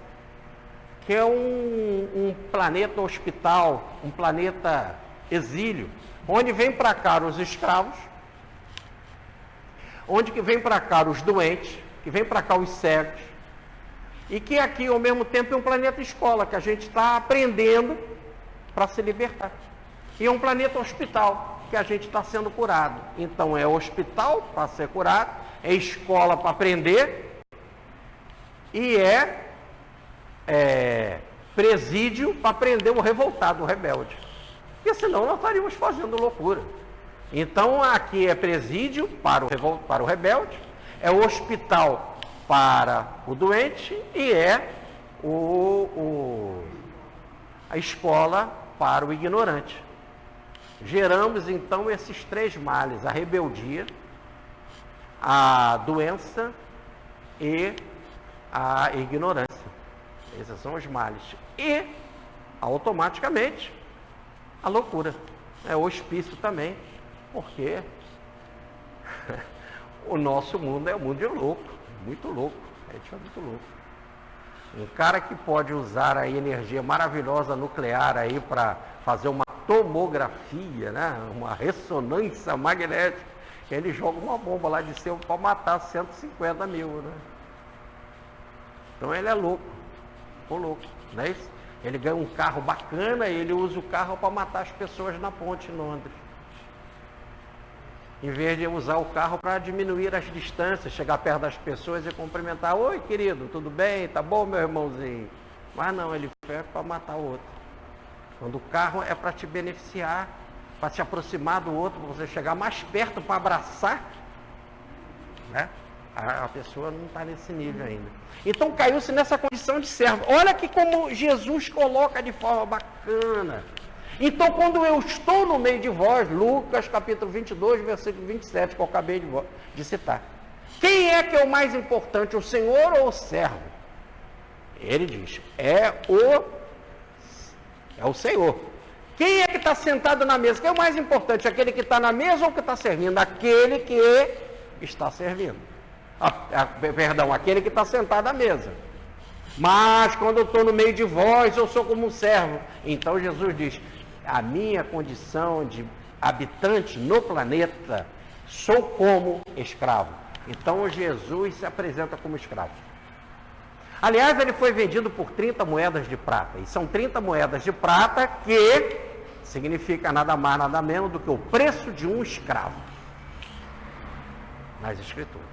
que é um planeta hospital, um planeta exílio, onde vem para cá os escravos, onde que vem para cá os doentes, que vem para cá os cegos, e que aqui ao mesmo tempo é um planeta escola, que a gente está aprendendo para se libertar. E é um planeta hospital, que a gente está sendo curado. Então é hospital para ser curado, é escola para aprender, e presídio para prender o revoltado, o rebelde. Porque senão nós estaríamos fazendo loucura. Então aqui é presídio para o rebelde, é hospital para o doente e a escola para o ignorante. Geramos então esses três males: a rebeldia, a doença e a ignorância. Esses são os males. E, automaticamente, a loucura. É o hospício também, porque o nosso mundo é um mundo de louco, muito louco. A gente é muito louco. Um cara que pode usar a energia maravilhosa nuclear aí para fazer uma tomografia, né? Uma ressonância magnética, ele joga uma bomba lá de cima para matar 150 mil, né? Então ele é louco, ficou louco, não é isso? Ele ganha um carro bacana e ele usa o carro para matar as pessoas na ponte em Londres. Em vez de usar o carro para diminuir as distâncias, chegar perto das pessoas e cumprimentar: oi querido, tudo bem? Tá bom, meu irmãozinho? Mas não, ele foi para matar o outro. Quando o carro é para te beneficiar, para se aproximar do outro, para você chegar mais perto para abraçar, né? A pessoa não está nesse nível ainda. Então caiu-se nessa condição de servo. Olha que como Jesus coloca de forma bacana. Então quando eu estou no meio de vós, Lucas capítulo 22, versículo 27, que eu acabei de citar. Quem é que é o mais importante, o Senhor ou o servo? Ele diz, é o Senhor. Quem é que está sentado na mesa? Quem é o mais importante? Aquele que está na mesa ou que está servindo? Aquele que está servindo. Perdão, aquele que está sentado à mesa. Mas quando eu estou no meio de vós, eu sou como um servo. Então Jesus diz, a minha condição de habitante no planeta, sou como escravo. Então Jesus se apresenta como escravo. Aliás, ele foi vendido por 30 moedas de prata. E são 30 moedas de prata que significa nada mais, nada menos do que o preço de um escravo. Nas Escrituras.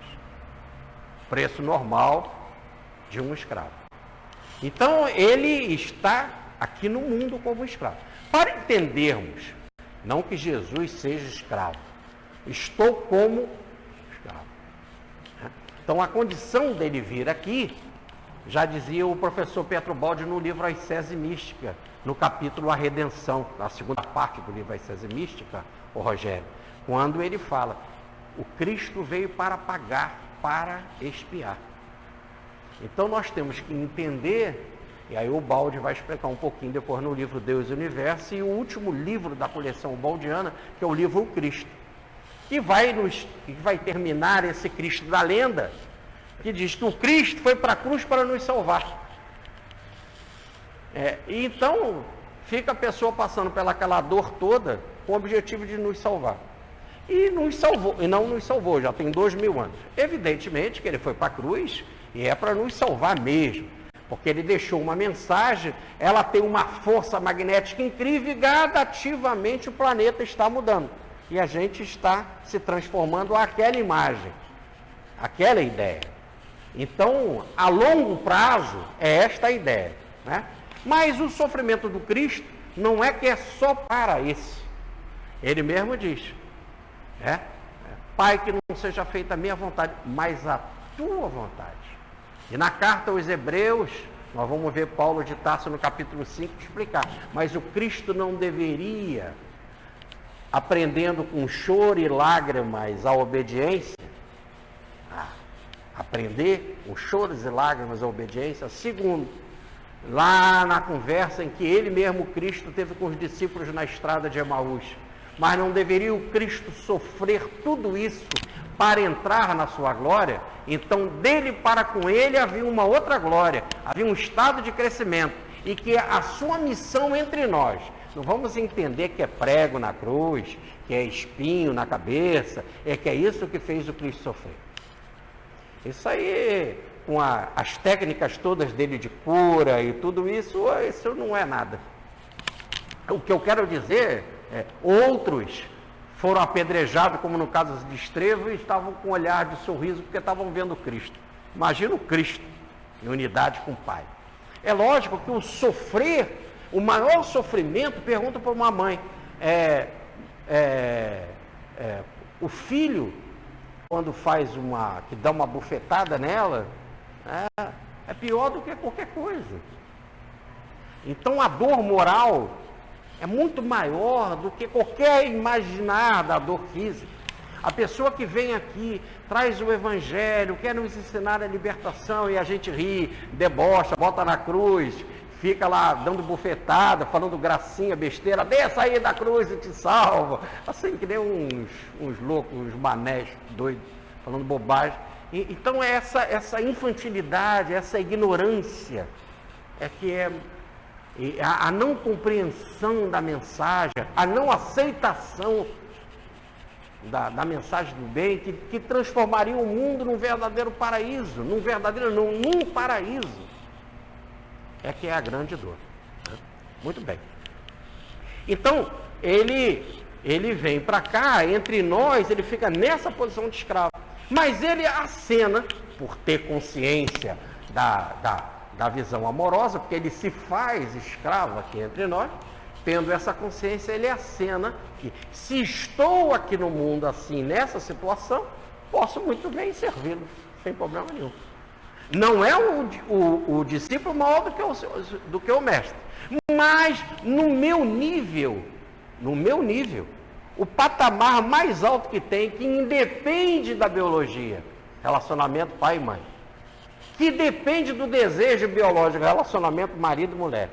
Preço normal de um escravo. Então, ele está aqui no mundo como escravo. Para entendermos, não que Jesus seja escravo, estou como escravo. Então, a condição dele vir aqui, já dizia o professor Pietro Baldi no livro A Ascese Mística, no capítulo A Redenção, na segunda parte do livro A Ascese Mística, o Rogério, quando ele fala, o Cristo veio para pagar, para expiar. Então nós temos que entender, e aí o Baldi vai explicar um pouquinho depois no livro Deus e Universo, e o último livro da coleção baldiana, que é o livro O Cristo, que vai terminar esse Cristo da lenda, que diz que o Cristo foi para a cruz para nos salvar. E então fica a pessoa passando pelaquela dor toda com o objetivo de nos salvar. E nos salvou, e não nos salvou, já tem 2000 anos. Evidentemente que ele foi para a cruz e é para nos salvar mesmo, porque ele deixou uma mensagem, ela tem uma força magnética incrível e gradativamente o planeta está mudando. E a gente está se transformando àquela imagem, àquela ideia. Então, a longo prazo, é esta a ideia, né? Mas o sofrimento do Cristo não é que é só para esse. Ele mesmo diz, Pai, que não seja feita a minha vontade, mas a tua vontade. E na carta aos Hebreus, nós vamos ver Paulo de Tarso no capítulo 5 explicar, mas o Cristo não deveria, aprendendo com choro e lágrimas a obediência, aprender com choros e lágrimas a obediência. Segundo, lá na conversa em que ele mesmo, Cristo, teve com os discípulos na estrada de Emaús, mas não deveria o Cristo sofrer tudo isso para entrar na sua glória? Então dele para com ele havia uma outra glória, havia um estado de crescimento, e que a sua missão entre nós, não vamos entender que é prego na cruz, que é espinho na cabeça, que é isso que fez o Cristo sofrer. Isso aí, com as técnicas todas dele de cura e tudo isso, isso não é nada. O que eu quero dizer é, outros foram apedrejados, como no caso de Estevão, e estavam com um olhar de sorriso, porque estavam vendo Cristo. Imagina o Cristo em unidade com o Pai. É lógico que o sofrer, o maior sofrimento, pergunta para uma mãe, o filho, quando que dá uma bufetada nela, é pior do que qualquer coisa. Então a dor moral é muito maior do que qualquer imaginar da dor física. A pessoa que vem aqui, traz o Evangelho, quer nos ensinar a libertação, e a gente ri, debocha, bota na cruz, fica lá dando bufetada, falando gracinha, besteira, desça aí da cruz e te salva. Assim que nem uns loucos, uns manés doidos, falando bobagem. Então essa infantilidade, essa ignorância, a não compreensão da mensagem, a não aceitação da mensagem do bem, que transformaria o mundo num verdadeiro paraíso, num paraíso, que é a grande dor. Muito bem. Então, ele vem para cá, entre nós, ele fica nessa posição de escravo, mas ele acena, por ter consciência da visão amorosa, porque ele se faz escravo aqui entre nós, tendo essa consciência, ele acena que, se estou aqui no mundo assim, nessa situação, posso muito bem servi-lo, sem problema nenhum. Não é o discípulo maior do que o mestre, mas no meu nível, o patamar mais alto que tem, que independe da biologia, relacionamento pai e mãe, que depende do desejo biológico, relacionamento marido e mulher,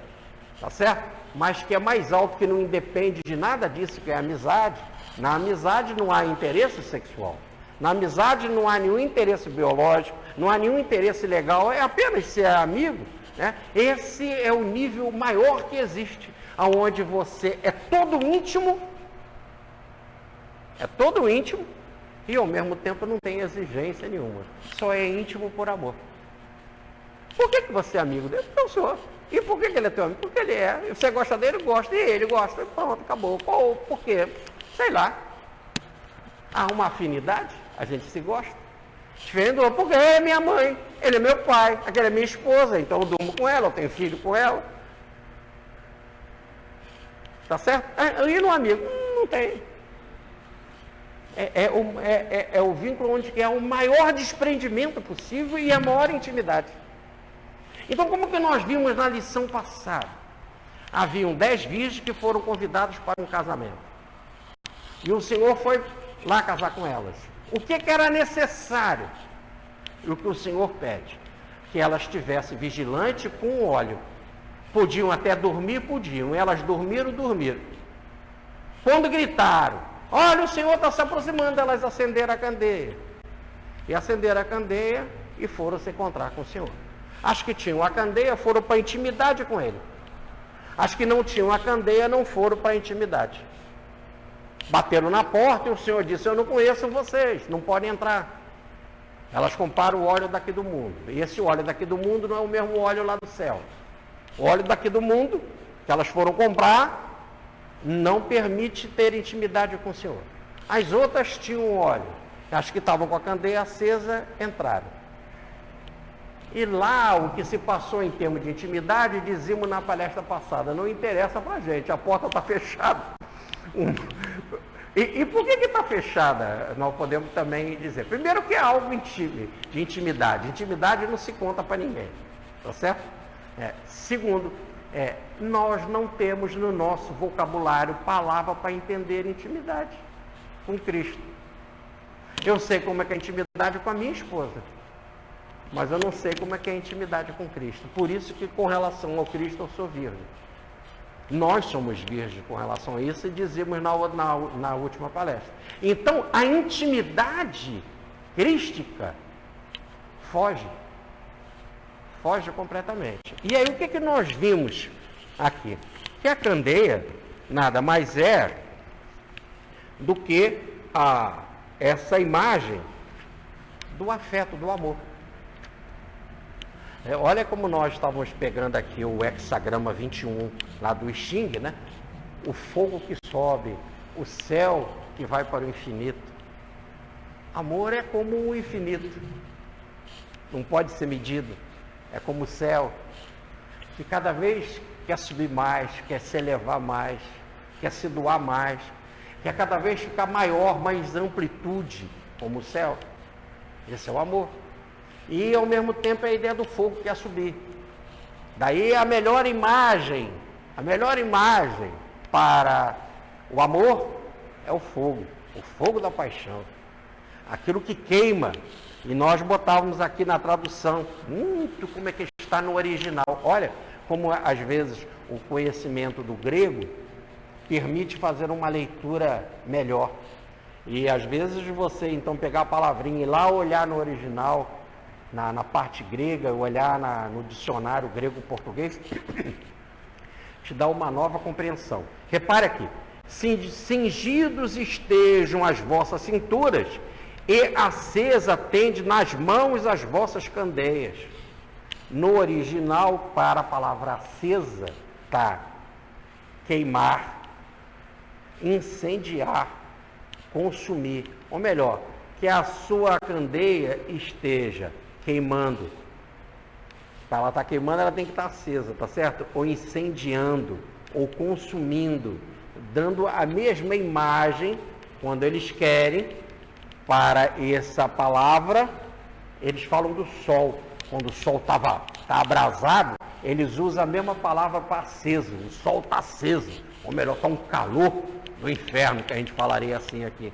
tá certo? Mas que é mais alto, que não independe de nada disso, que é a amizade. Na amizade não há interesse sexual. Na amizade não há nenhum interesse biológico, não há nenhum interesse legal, é apenas ser amigo, né? Esse é o nível maior que existe, aonde você é todo íntimo e ao mesmo tempo não tem exigência nenhuma, só é íntimo por amor. Por que você é amigo dele? Eu sou. E por que ele é teu amigo? Porque ele é. Você gosta dele, gosta, e ele gosta. Pronto, acabou. Ou por quê? Sei lá. Há uma afinidade, a gente se gosta. Diferente do outro, porque ele é minha mãe, ele é meu pai, aquela é minha esposa, então eu durmo com ela, eu tenho filho com ela. Tá certo? E no amigo? Não tem. É o vínculo onde é o maior desprendimento possível e a maior intimidade. Então, como que nós vimos na lição passada? Haviam 10 virgens que foram convidadas para um casamento. E o Senhor foi lá casar com elas. O que era necessário? E o que o Senhor pede? Que elas estivessem vigilantes com óleo. Podiam até dormir? Podiam. Elas dormiram. Quando gritaram, olha, o Senhor está se aproximando, elas acenderam a candeia. E acenderam a candeia e foram se encontrar com o Senhor. As que tinham a candeia foram para a intimidade com ele. As que não tinham a candeia não foram para a intimidade. Bateram na porta e o Senhor disse, eu não conheço vocês, não podem entrar. Elas comparam o óleo daqui do mundo. E esse óleo daqui do mundo não é o mesmo óleo lá do céu. O óleo daqui do mundo, que elas foram comprar, não permite ter intimidade com o Senhor. As outras tinham óleo. As que estavam com a candeia acesa, entraram. E lá, o que se passou em termos de intimidade, dizíamos na palestra passada, não interessa para a gente, a porta está fechada. E por que está fechada? Nós podemos também dizer. Primeiro que é algo de intimidade. Intimidade não se conta para ninguém. Tá certo? Segundo, nós não temos no nosso vocabulário palavra para entender intimidade com Cristo. Eu sei como é que é a intimidade com a minha esposa, mas eu não sei como é que é a intimidade com Cristo. Por isso que com relação ao Cristo eu sou virgem. Nós somos virgens com relação a isso e dizíamos na última palestra. Então, a intimidade crística foge completamente. E aí, o que nós vimos aqui? Que a candeia nada mais é do que essa imagem do afeto, do amor. Olha como nós estávamos pegando aqui o hexagrama 21 lá do Xing, né? O fogo que sobe, o céu que vai para o infinito. Amor é como o infinito, não pode ser medido, é como o céu, que cada vez quer subir mais, quer se elevar mais, quer se doar mais, quer cada vez ficar maior, mais amplitude, como o céu. Esse é o amor. E ao mesmo tempo é a ideia do fogo que quer subir. Daí a melhor imagem para o amor é o fogo da paixão, aquilo que queima. E nós botávamos aqui na tradução muito como é que está no original. Olha como às vezes o conhecimento do grego permite fazer uma leitura melhor. E às vezes você então pegar a palavrinha e lá olhar no original, na parte grega, olhar no dicionário grego-português, te dá uma nova compreensão. Repare aqui, cingidos estejam as vossas cinturas e acesa tende nas mãos as vossas candeias. No original, para a palavra acesa, está queimar, incendiar, consumir, ou melhor, que a sua candeia esteja queimando. Ela está queimando, ela tem que estar acesa, tá certo? Ou incendiando, ou consumindo, dando a mesma imagem, quando eles querem, para essa palavra, eles falam do sol. Quando o sol tá abrasado, eles usam a mesma palavra para aceso. O sol está aceso, ou melhor, está um calor do inferno, que a gente falaria assim aqui.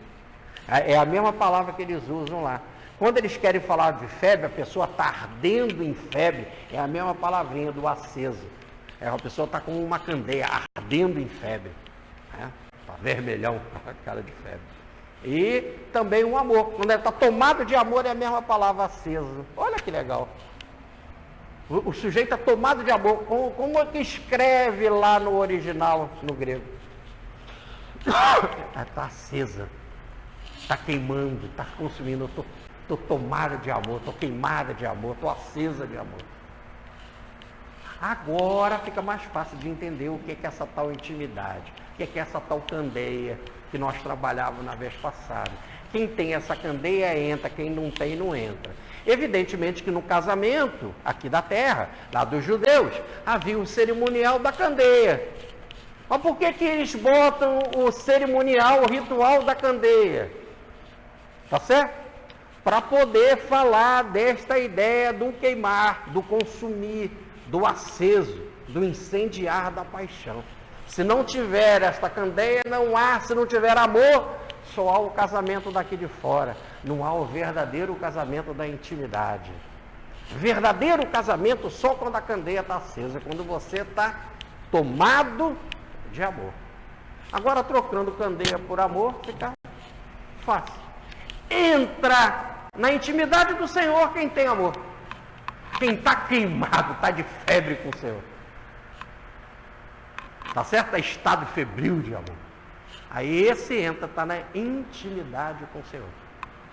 É a mesma palavra que eles usam lá. Quando eles querem falar de febre, a pessoa está ardendo em febre, é a mesma palavrinha do aceso. A pessoa está com uma candeia, ardendo em febre. Está vermelhão, cara de febre. E também o amor. Quando ele está tomado de amor, é a mesma palavra, aceso. Olha que legal. O sujeito é tomado de amor. Como é que escreve lá no original, no grego? Está acesa. Está queimando, está consumindo. Estou tomada de amor, estou queimada de amor, estou acesa de amor. Agora fica mais fácil de entender o que é essa tal intimidade, o que é essa tal candeia que nós trabalhávamos na vez passada. Quem tem essa candeia entra, quem não tem não entra. Evidentemente que no casamento, aqui da terra, lá dos judeus, havia o cerimonial da candeia. Mas por que eles botam o cerimonial, o ritual da candeia? Tá certo? Para poder falar desta ideia do queimar, do consumir, do aceso, do incendiar da paixão. Se não tiver esta candeia, não há. Se não tiver amor, só há o casamento daqui de fora. Não há o verdadeiro casamento da intimidade. Verdadeiro casamento só quando a candeia está acesa, quando você está tomado de amor. Agora, trocando candeia por amor, fica fácil. Entra na intimidade do Senhor quem tem amor. Quem está queimado, está de febre com o Senhor. Está certo? Está estado febril de amor. Aí esse entra, está na intimidade com o Senhor.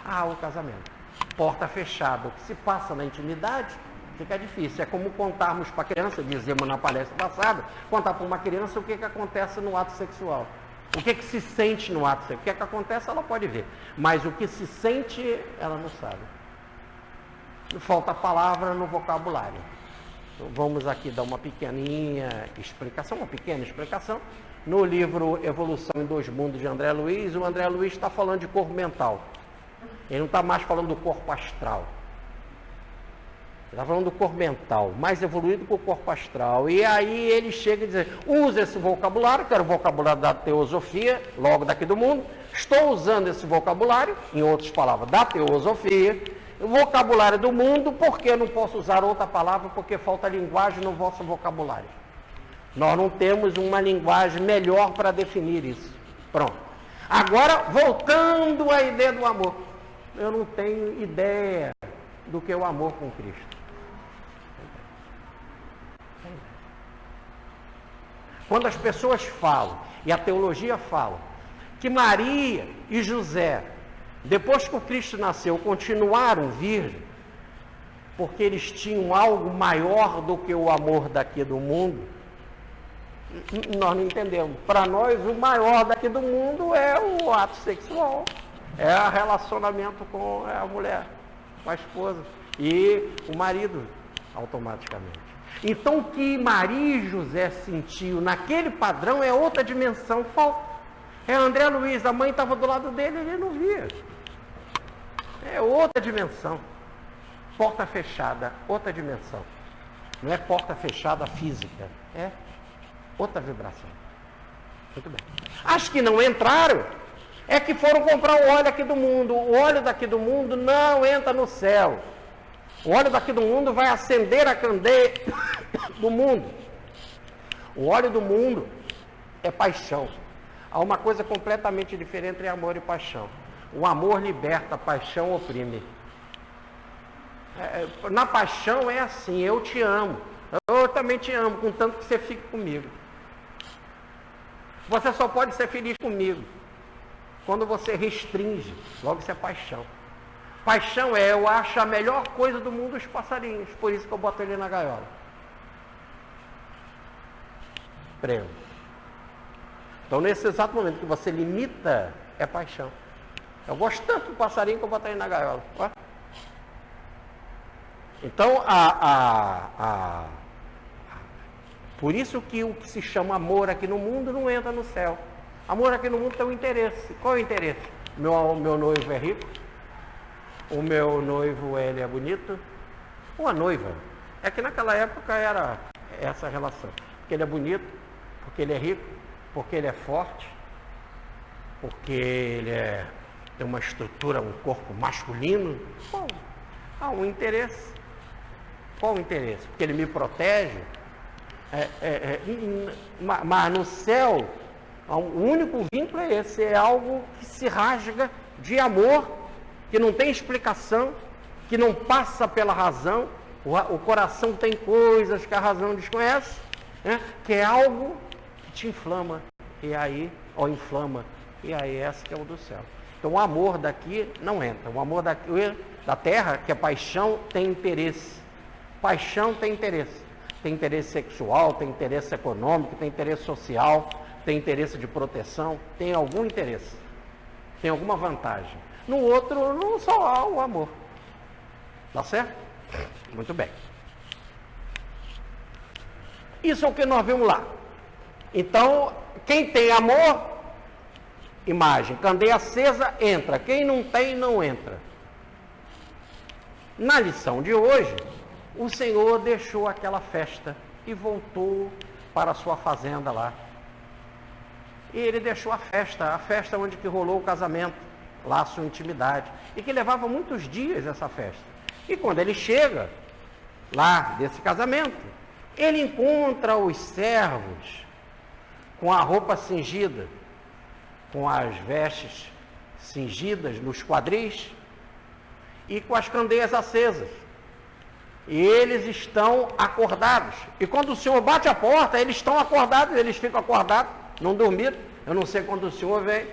Ah, o casamento. Porta fechada. O que se passa na intimidade fica difícil. É como contarmos para a criança, dizemos na palestra passada, contar para uma criança o que acontece no ato sexual. O que se sente no ato sexual. O que acontece, ela pode ver. Mas o que se sente, ela não sabe. Falta palavra no vocabulário. Então, vamos aqui dar uma pequena explicação. No livro Evolução em Dois Mundos de André Luiz, o André Luiz está falando de corpo mental. Ele não está mais falando do corpo astral. Ele está falando do corpo mental, mais evoluído que o corpo astral. E aí ele chega e diz, usa esse vocabulário, que era o vocabulário da teosofia, logo daqui do mundo. Estou usando esse vocabulário, em outras palavras, da teosofia, o vocabulário do mundo, porque eu não posso usar outra palavra, porque falta linguagem no vosso vocabulário. Nós não temos uma linguagem melhor para definir isso. Pronto. Agora, voltando à ideia do amor. Eu não tenho ideia do que é o amor com Cristo. Quando as pessoas falam, e a teologia fala, que Maria e José, depois que o Cristo nasceu, continuaram virgem, porque eles tinham algo maior do que o amor daqui do mundo, nós não entendemos. Para nós, o maior daqui do mundo é o ato sexual, é o relacionamento com a mulher, com a esposa e o marido, automaticamente. Então, o que Maria e José sentiu naquele padrão é outra dimensão. É André Luiz, a mãe estava do lado dele, ele não via. É outra dimensão. Porta fechada, outra dimensão. Não é porta fechada física, é outra vibração. Muito bem. As que não entraram é que foram comprar o óleo aqui do mundo. O óleo daqui do mundo não entra no céu. O óleo daqui do mundo vai acender a candeia do mundo. O óleo do mundo é paixão. Há uma coisa completamente diferente entre amor e paixão. O amor liberta, a paixão oprime. Na paixão é assim, eu te amo. Eu também te amo, contanto que você fique comigo. Você só pode ser feliz comigo quando você restringe, logo isso é paixão. Paixão é, eu acho a melhor coisa do mundo os passarinhos, por isso que eu boto ele na gaiola. Prendo. Então, nesse exato momento que você limita, é paixão. Eu gosto tanto do passarinho que eu boto ele na gaiola. Ó. Então, por isso que o que se chama amor aqui no mundo não entra no céu. Amor aqui no mundo tem um interesse. Qual é o interesse? Meu noivo é rico? O meu noivo, ele é bonito? Ou a noiva? É que naquela época era essa relação. Porque ele é bonito, porque ele é rico, porque ele é forte, porque ele tem uma estrutura, um corpo masculino. Bom, há um interesse. Qual o interesse? Porque ele me protege. Mas no céu O único vínculo é esse, é algo que se rasga de amor, que não tem explicação, que não passa pela razão. O coração tem coisas que a razão desconhece, né? Que é algo que te inflama, e aí, ou inflama, e aí esse que é o do céu. Então o amor daqui não entra, o amor daqui, da terra, que é paixão, tem interesse. Paixão tem interesse. Tem interesse sexual, tem interesse econômico, tem interesse social, tem interesse de proteção, tem algum interesse, tem alguma vantagem. No outro, não só há o amor. Tá certo? Muito bem. Isso é o que nós vimos lá. Então, quem tem amor, imagem, candeia acesa, entra. Quem não tem, não entra. Na lição de hoje, o Senhor deixou aquela festa e voltou para a sua fazenda lá. E ele deixou a festa onde que rolou o casamento, lá a sua intimidade, e que levava muitos dias essa festa. E quando ele chega lá desse casamento, ele encontra os servos com a roupa cingida, com as vestes cingidas nos quadris e com as candeias acesas. E eles estão acordados. E quando o Senhor bate a porta, eles estão acordados, eles ficam acordados, não dormiram. Eu não sei quando o Senhor vem.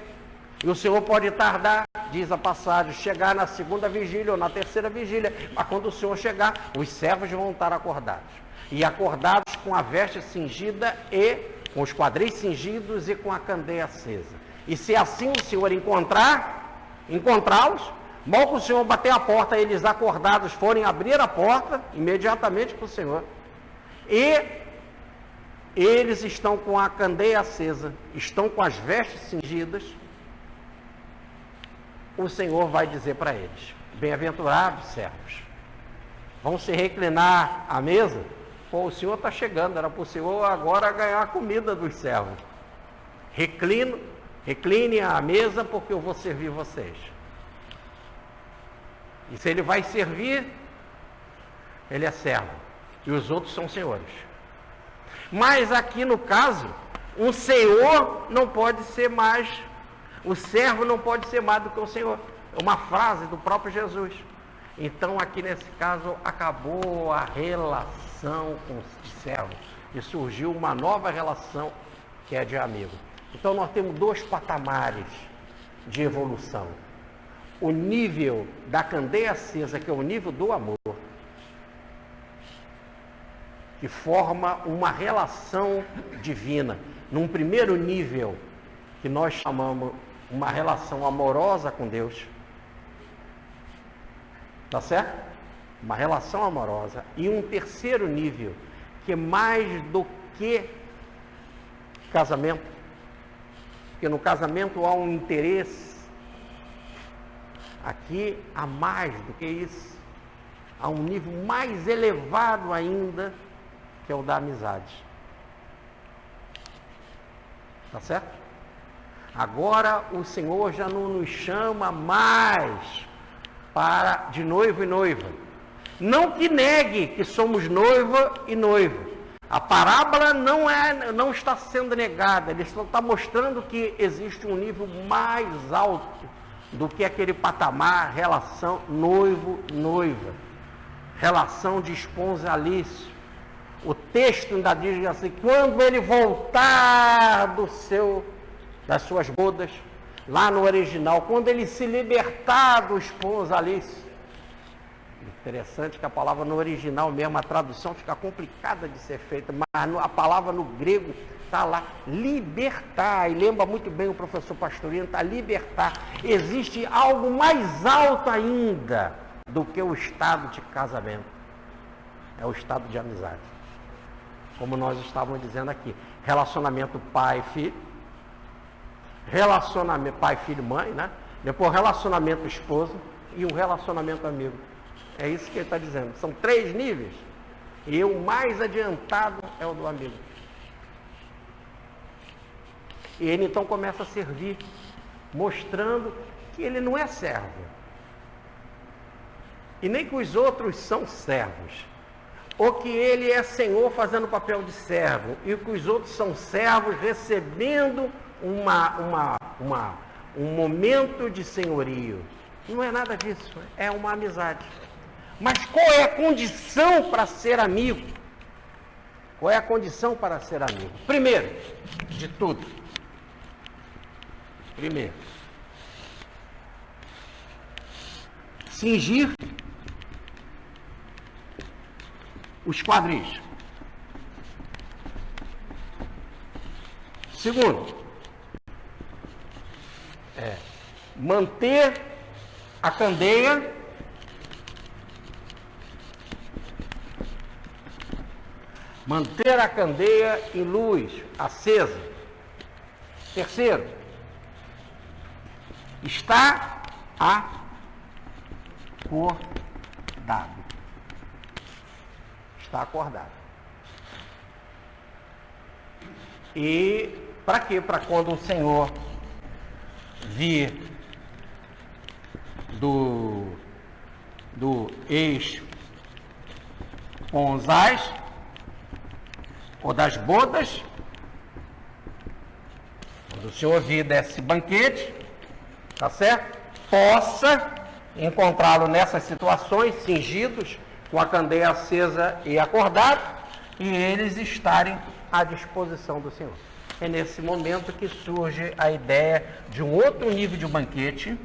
E o Senhor pode tardar, diz a passagem, chegar na segunda vigília ou na terceira vigília. Mas quando o Senhor chegar, os servos vão estar acordados. E acordados com a veste cingida e com os quadris cingidos e com a candeia acesa. E se assim o Senhor encontrá-los, mal que o Senhor bater a porta, eles acordados forem abrir a porta, imediatamente para o Senhor. E eles estão com a candeia acesa, estão com as vestes cingidas. O Senhor vai dizer para eles: bem-aventurados servos, vão se reclinar à mesa? Pô, o Senhor está chegando, era para o Senhor agora ganhar a comida dos servos. Recline à mesa, porque eu vou servir vocês. E se ele vai servir, ele é servo, e os outros são senhores. Mas aqui no caso, um senhor não pode ser mais, o servo não pode ser mais do que o senhor. É uma frase do próprio Jesus. Então aqui nesse caso acabou a relação com os servos e surgiu uma nova relação que é de amigo. Então nós temos dois patamares de evolução. O nível da candeia acesa, que é o nível do amor, que forma uma relação divina. Num primeiro nível, que nós chamamos uma relação amorosa com Deus. Tá certo? Uma relação amorosa. E um terceiro nível, que é mais do que casamento. Porque no casamento há um interesse. Aqui há mais do que isso. Há um nível mais elevado ainda, que é o da amizade. Tá certo? Agora o Senhor já não nos chama mais para de noivo e noiva. Não que negue que somos noiva e noivo. A parábola não está sendo negada. Ele só está mostrando que existe um nível mais alto do que aquele patamar, relação noivo-noiva, relação de esponsalício. O texto ainda diz assim: quando ele voltar das suas bodas, lá no original, quando ele se libertar do esponsalício. Interessante que a palavra no original mesmo, a tradução fica complicada de ser feita, mas a palavra no grego está lá, libertar, e lembra muito bem o professor Pastorino, está libertar. Existe algo mais alto ainda do que o estado de casamento, é o estado de amizade. Como nós estávamos dizendo aqui, relacionamento pai-filho, relacionamento pai-filho-mãe, né? Depois relacionamento esposo e um relacionamento amigo. É isso que ele está dizendo. São 3 níveis. E o mais adiantado é o do amigo. E ele então começa a servir, mostrando que ele não é servo. E nem que os outros são servos. Ou que ele é senhor fazendo o papel de servo. E que os outros são servos recebendo um momento de senhorio. Não é nada disso, é uma amizade. Mas qual é a condição para ser amigo? Qual é a condição para ser amigo? Primeiro de tudo, cingir os quadris. Segundo, manter a candeia em luz acesa. Terceiro, está acordado. Está acordado. E para quê? Para quando o Senhor vir do eixo Ponzais ou das bodas, quando o Senhor vir desse banquete, tá certo? Possa encontrá-lo nessas situações, cingidos, com a candeia acesa e acordado, e eles estarem à disposição do Senhor. É nesse momento que surge a ideia de um outro nível de banquete,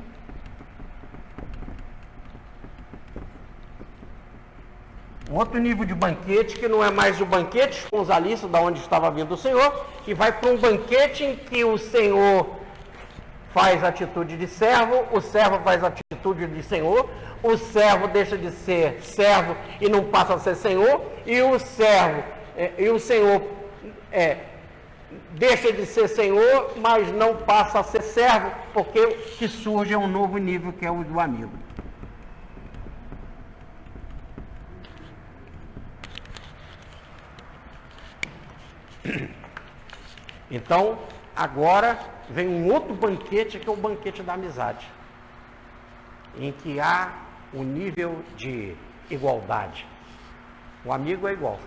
que não é mais o banquete esponsalício da onde estava vindo o Senhor, e vai para um banquete em que o Senhor faz atitude de servo, o servo faz atitude de senhor, o servo deixa de ser servo e não passa a ser senhor, e o senhor deixa de ser senhor, mas não passa a ser servo, porque que surge um novo nível, que é o do amigo. Então, agora vem um outro banquete, que é o banquete da amizade, em que há um nível de igualdade. O amigo é igual.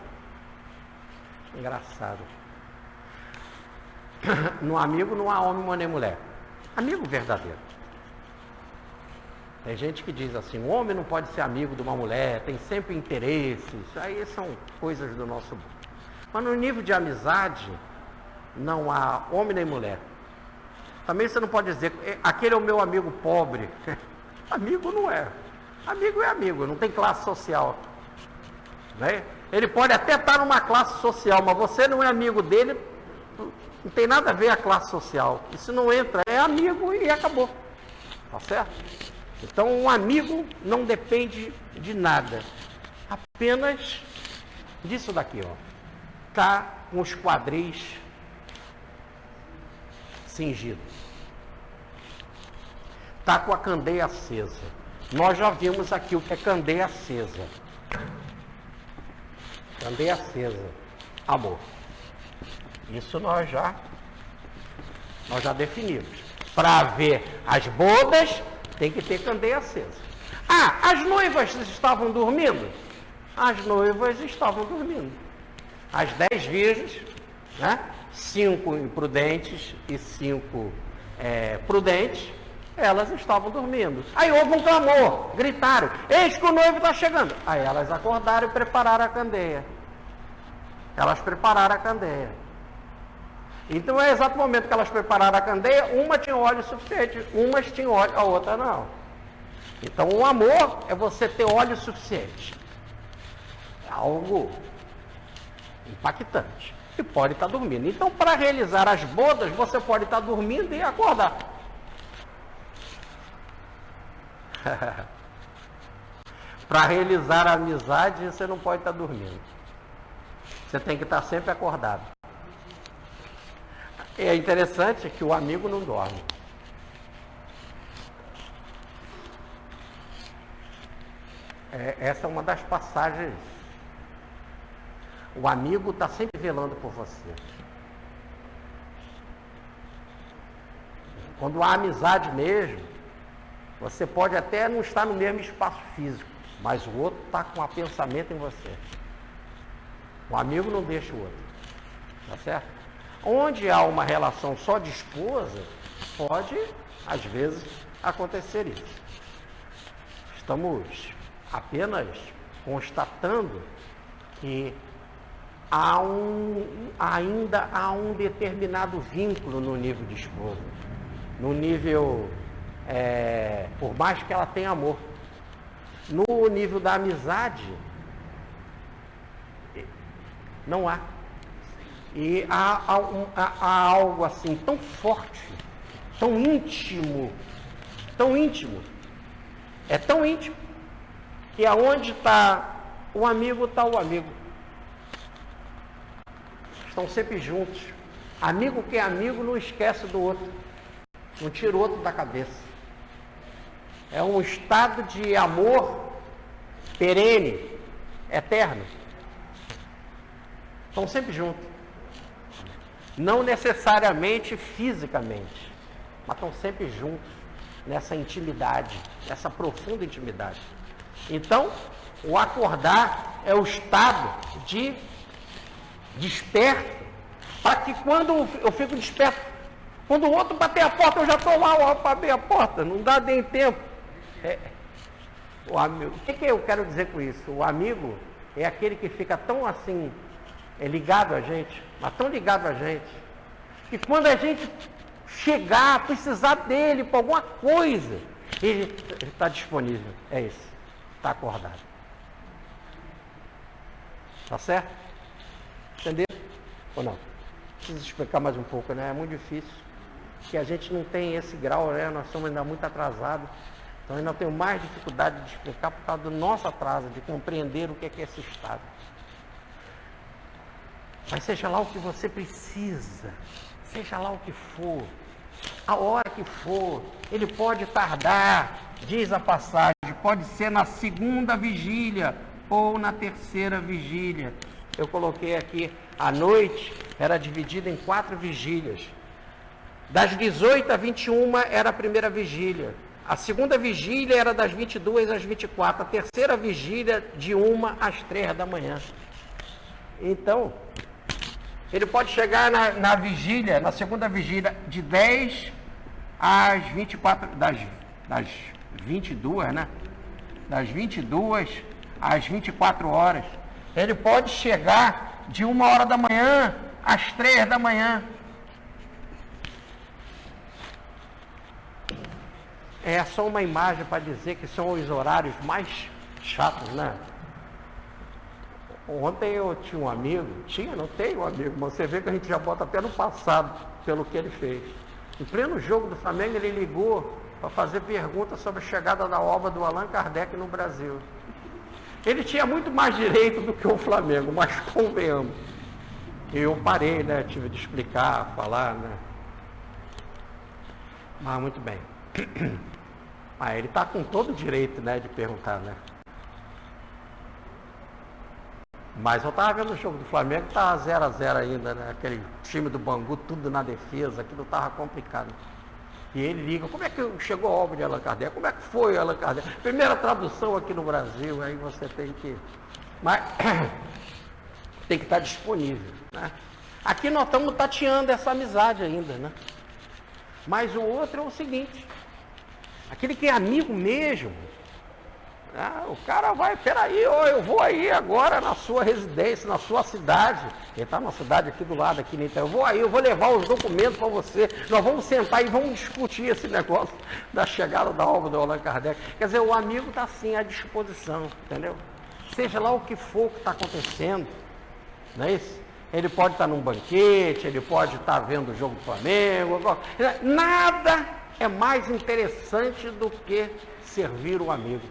Engraçado. No amigo não há homem nem mulher. Amigo verdadeiro. Tem gente que diz assim, o homem não pode ser amigo de uma mulher, tem sempre interesses. Aí são coisas do nosso mundo. Mas no nível de amizade, não há homem nem mulher. Também você não pode dizer, aquele é o meu amigo pobre. Amigo não é. Amigo é amigo, não tem classe social. Né? Ele pode até estar numa classe social, mas você não é amigo dele, não tem nada a ver a classe social. Isso não entra, é amigo e acabou. Tá certo? Então um amigo não depende de nada. Apenas disso daqui, ó. Tá com os quadris cingidos. Está com a candeia acesa. Nós já vimos aqui o que é candeia acesa. Candeia acesa. Amor. Isso nós já definimos. Para ver as bodas, tem que ter candeia acesa. As noivas estavam dormindo? As noivas estavam dormindo. As 10 virgens, né? 5 imprudentes e 5 prudentes, elas estavam dormindo. Aí houve um clamor, gritaram, eis que o noivo está chegando. Aí elas acordaram e prepararam a candeia. Elas prepararam a candeia. Então é exato o momento que elas prepararam a candeia, uma tinha óleo suficiente, umas tinham óleo, a outra não. Então o amor é você ter óleo suficiente. É algo impactante. E pode estar dormindo. Então, para realizar as bodas, você pode estar dormindo e acordar. Para realizar a amizade, você não pode estar dormindo. Você tem que estar sempre acordado. É interessante que o amigo não dorme. Essa é uma das passagens. O amigo está sempre velando por você. Quando há amizade mesmo, você pode até não estar no mesmo espaço físico, mas o outro está com um pensamento em você. O amigo não deixa o outro. Tá certo? Onde há uma relação só de esposa, pode, às vezes, acontecer isso. Estamos apenas constatando que ainda há um determinado vínculo no nível de esposa. No nível, por mais que ela tenha amor. No nível da amizade, não há. E há algo assim tão forte, tão íntimo, é tão íntimo, que aonde está o amigo, está o amigo. Estão sempre juntos. Amigo que é amigo não esquece do outro, não tira o outro da cabeça. É um estado de amor perene, eterno. Estão sempre juntos. Não necessariamente fisicamente, mas estão sempre juntos nessa intimidade, nessa profunda intimidade. Então, o acordar é o estado de desperto, para que quando eu fico desperto, quando o outro bater a porta, eu já estou lá para abrir a porta, não dá nem tempo. O amigo, o que eu quero dizer com isso? O amigo é aquele que fica tão assim, ligado a gente, mas tão ligado a gente, que quando a gente chegar, precisar dele para alguma coisa, ele está disponível, é isso, está acordado. Tá certo? Entendeu? Ou não? Preciso explicar mais um pouco, né? É muito difícil, porque a gente não tem esse grau, né? Nós somos ainda muito atrasados. Então, ainda tenho mais dificuldade de explicar por causa do nosso atraso, de compreender o que é esse estado. Mas seja lá o que você precisa, seja lá o que for, a hora que for, ele pode tardar, diz a passagem, pode ser na segunda vigília ou na terceira vigília. Eu coloquei aqui, a noite era dividida em 4 vigílias. Das 18 às 21 era a primeira vigília. A segunda vigília era das 22 às 24. A terceira vigília de 1 às 3 da manhã. Então, ele pode chegar na vigília, na segunda vigília, de 10 às 24, das 22, né? Das 22 às 24 horas. Ele pode chegar de 1 hora da manhã às 3 da manhã. É só uma imagem para dizer que são os horários mais chatos, né? Ontem eu tinha um amigo, não tenho um amigo, mas você vê que a gente já bota até no passado, pelo que ele fez. Em pleno jogo do Flamengo, ele ligou para fazer perguntas sobre a chegada da obra do Allan Kardec no Brasil. Ele tinha muito mais direito do que o Flamengo, mas convenhamos. E eu parei, né? Tive de explicar, falar, né? Mas muito bem. Mas ele está com todo o direito, né, de perguntar, né? Mas eu estava vendo o jogo do Flamengo, estava 0-0 ainda, né? Aquele time do Bangu, tudo na defesa, aquilo estava complicado. E ele liga, como é que chegou a obra de Allan Kardec? Como é que foi Allan Kardec? Primeira tradução aqui no Brasil, aí você tem que... Mas tem que estar disponível, né? Aqui nós estamos tateando essa amizade ainda, né? Mas o outro é o seguinte, aquele que é amigo mesmo, o cara vai, peraí, eu vou aí agora na sua residência, na sua cidade. Ele está na cidade aqui do lado, aqui, então eu vou aí, eu vou levar os documentos para você. Nós vamos sentar e vamos discutir esse negócio da chegada da obra do Allan Kardec. Quer dizer, o amigo está assim à disposição, entendeu? Seja lá o que for que está acontecendo, não é isso? Ele pode estar num banquete, ele pode estar vendo o jogo do Flamengo. Nada é mais interessante do que servir o amigo.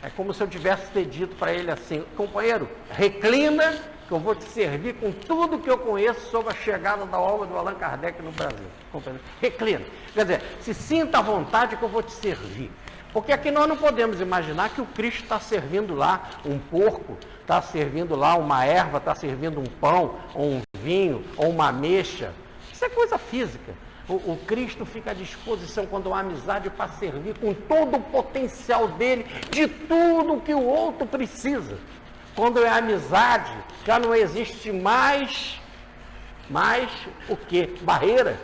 É como se eu tivesse dito para ele assim, companheiro, reclina que eu vou te servir com tudo que eu conheço sobre a chegada da obra do Allan Kardec no Brasil. Companheiro, reclina. Quer dizer, se sinta à vontade que eu vou te servir. Porque aqui nós não podemos imaginar que o Cristo está servindo lá um porco, está servindo lá uma erva, está servindo um pão, ou um vinho, ou uma ameixa. Isso é coisa física. O Cristo fica à disposição quando há amizade para servir com todo o potencial dele, de tudo que o outro precisa. Quando é amizade, já não existe mais mais o quê? Barreira.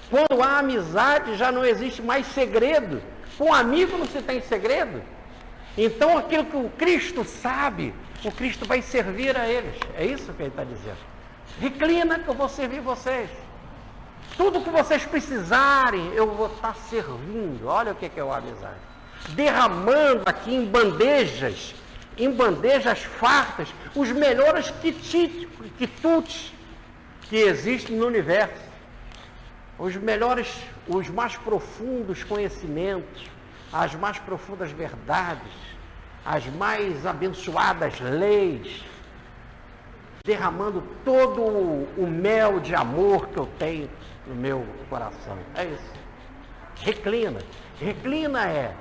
Quando há amizade, já não existe mais segredo. Com um amigo não se tem segredo. Então aquilo que o Cristo sabe, o Cristo vai servir a eles. É isso que ele está dizendo. Reclina que eu vou servir vocês. Tudo que vocês precisarem, eu vou estar servindo. Olha o que é a amizade. Derramando aqui em bandejas fartas, os melhores quitutes que existem no universo. Os melhores, os mais profundos conhecimentos, as mais profundas verdades, as mais abençoadas leis, derramando todo o mel de amor que eu tenho no meu coração. É isso. Reclina. Reclina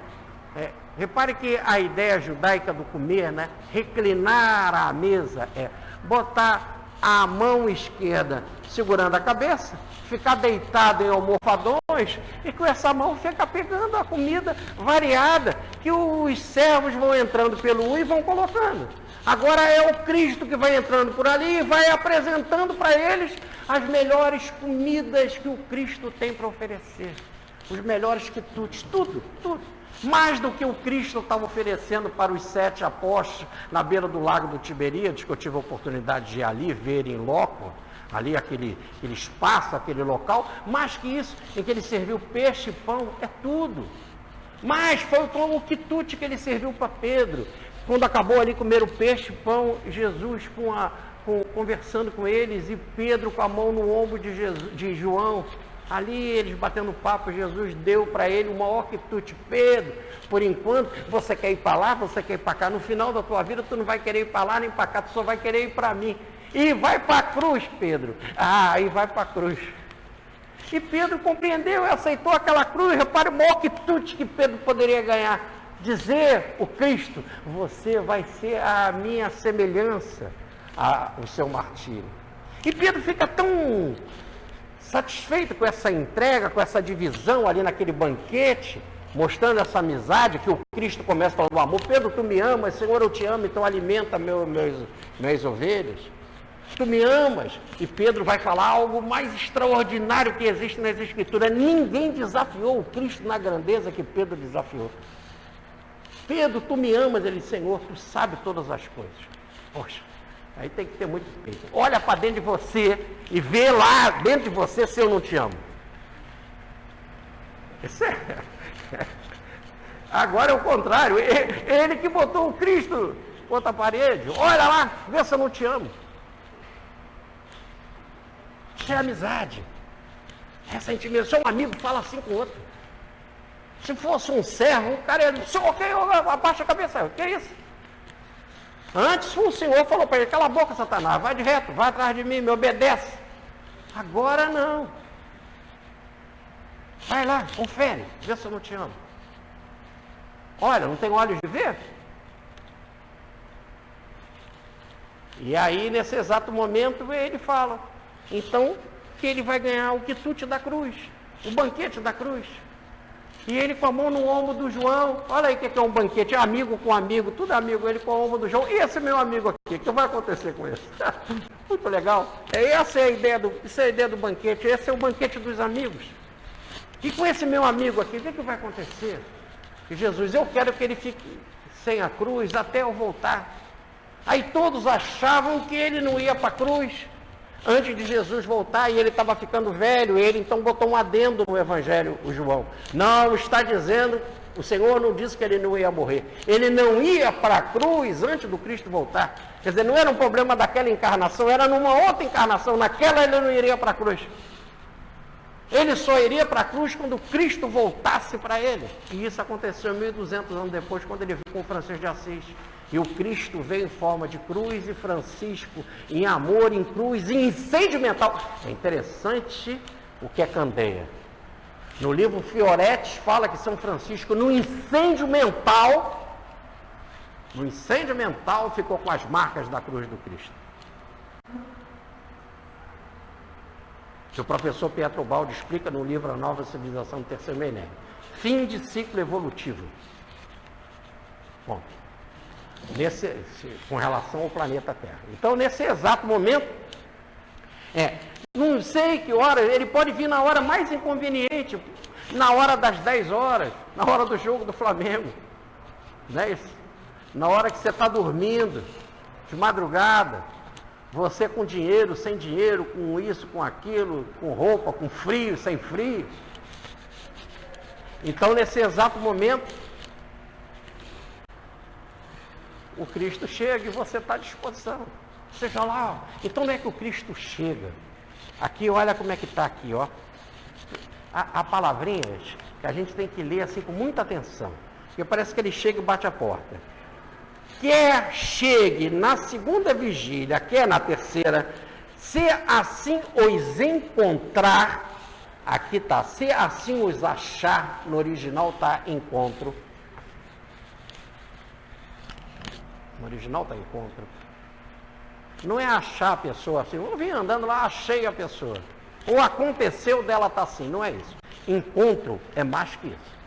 repare que a ideia judaica do comer, né? Reclinar à mesa é botar a mão esquerda segurando a cabeça, ficar deitado em almofadões e com essa mão ficar pegando a comida variada que os servos vão entrando pelo e vão colocando. Agora é o Cristo que vai entrando por ali e vai apresentando para eles as melhores comidas que o Cristo tem para oferecer. Os melhores quitutes, tudo. Mais do que o Cristo estava oferecendo para os 7 apóstolos na beira do lago do Tiberíades, que eu tive a oportunidade de ir ali, ver em loco, ali aquele espaço, aquele local. Mais que isso, em que ele serviu peixe e pão, é tudo. Mas foi como o quitute que ele serviu para Pedro. Quando acabou ali comer o peixe e pão, Jesus conversando com eles e Pedro com a mão no ombro de João. Ali eles batendo papo, Jesus deu para ele o maior quitute. Pedro, por enquanto, você quer ir para lá, você quer ir para cá. No final da tua vida, tu não vai querer ir para lá nem para cá, tu só vai querer ir para mim. E vai para a cruz, Pedro. Aí vai para a cruz. E Pedro compreendeu e aceitou aquela cruz. Repare o maior quitute que Pedro poderia ganhar. Dizer o Cristo, você vai ser a minha semelhança, o seu martírio. E Pedro fica tão satisfeito com essa entrega, com essa divisão ali naquele banquete, mostrando essa amizade que o Cristo começa falando do amor. Pedro, tu me amas, Senhor, eu te amo, então alimenta meus ovelhas. Tu me amas. E Pedro vai falar algo mais extraordinário que existe nas Escrituras. Ninguém desafiou o Cristo na grandeza que Pedro desafiou. Pedro, tu me amas. Ele, Senhor, tu sabe todas as coisas. Poxa, aí tem que ter muito peito. Olha para dentro de você e vê lá dentro de você se eu não te amo. Isso é. Agora é o contrário. Ele que botou o Cristo contra a parede. Olha lá, vê se eu não te amo. Isso é amizade. Essa intimidade. Se um amigo fala assim com o outro. Se fosse um servo, o cara ia dizer, ok, abaixa a cabeça. O que é isso? Antes o Senhor falou para ele, cala a boca, Satanás, vai de reto, vai atrás de mim, me obedece. Agora não. Vai lá, confere, vê se eu não te amo. Olha, não tem olhos de ver? E aí, nesse exato momento, ele fala, então, que ele vai ganhar o quitute da cruz, o banquete da cruz. E ele com a mão no ombro do João, olha aí o que é um banquete, amigo com amigo, tudo amigo, ele com o ombro do João. E esse meu amigo aqui, o que vai acontecer com esse? Muito legal. Essa é a ideia do banquete, esse é o banquete dos amigos. E com esse meu amigo aqui, o que vai acontecer? E Jesus, eu quero que ele fique sem a cruz até eu voltar. Aí todos achavam que ele não ia para a cruz antes de Jesus voltar, e ele estava ficando velho. Ele então botou um adendo no Evangelho, o João. Não, está dizendo, o Senhor não disse que ele não ia morrer. Ele não ia para a cruz antes do Cristo voltar. Quer dizer, não era um problema daquela encarnação, era numa outra encarnação. Naquela ele não iria para a cruz. Ele só iria para a cruz quando Cristo voltasse para ele. E isso aconteceu 1200 anos depois, quando ele veio com Francisco de Assis. E o Cristo veio em forma de cruz, e Francisco em amor, em cruz, em incêndio mental. É interessante o que é candeia. No livro Fioretes fala que São Francisco, no incêndio mental, ficou com as marcas da cruz do Cristo. Que o professor Pietro Baldi explica no livro A Nova Civilização do Terceiro Milênio. Fim de ciclo evolutivo. Bom, com relação ao planeta Terra. Então, nesse exato momento, Não sei que hora, ele pode vir na hora mais inconveniente, na hora das 10 horas, na hora do jogo do Flamengo. Não é isso? Na hora que você está dormindo, de madrugada, você com dinheiro, sem dinheiro, com isso, com aquilo, com roupa, com frio, sem frio. Então, nesse exato momento, o Cristo chega e você está à disposição. Seja lá, ó. Então não é que o Cristo chega. Aqui, olha como é que está aqui, ó. Há palavrinhas que a gente tem que ler assim com muita atenção. Porque parece que ele chega e bate a porta. Quer chegue na segunda vigília, quer na terceira, se assim os encontrar, aqui está, se assim os achar, no original está encontro. No original está encontro. Não é achar a pessoa assim, eu vim andando lá, achei a pessoa. Ou aconteceu dela estar assim, não é isso. Encontro é mais que isso.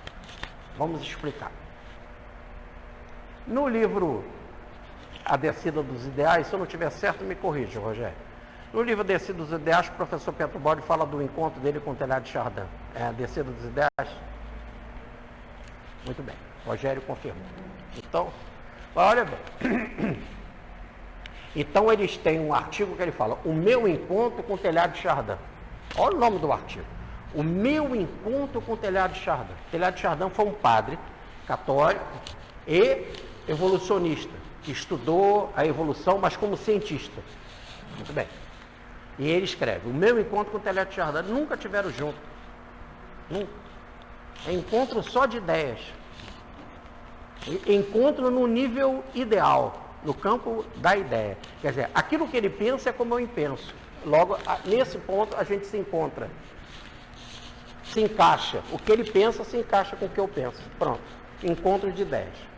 Vamos explicar. No livro A Descida dos Ideais, se eu não estiver certo, me corrija, Rogério. No livro A Descida dos Ideais, o professor Pietro Bode fala do encontro dele com o telhado de Chardin. É A Descida dos Ideais? Muito bem, Rogério confirmou. Então, olha bem. Então eles têm um artigo que ele fala, o meu encontro com o telhado de Chardin. Olha o nome do artigo. O meu encontro com o telhado de Chardin. O telhado de Chardin foi um padre católico e evolucionista, que estudou a evolução, mas como cientista. Muito bem. E ele escreve, o meu encontro com o telhado de Chardin, nunca tiveram junto. Nunca. É encontro só de ideias. Encontro no nível ideal, no campo da ideia. Quer dizer, aquilo que ele pensa é como eu penso. Logo, nesse ponto, a gente se encontra. Se encaixa. O que ele pensa se encaixa com o que eu penso. Pronto. Encontro de ideias.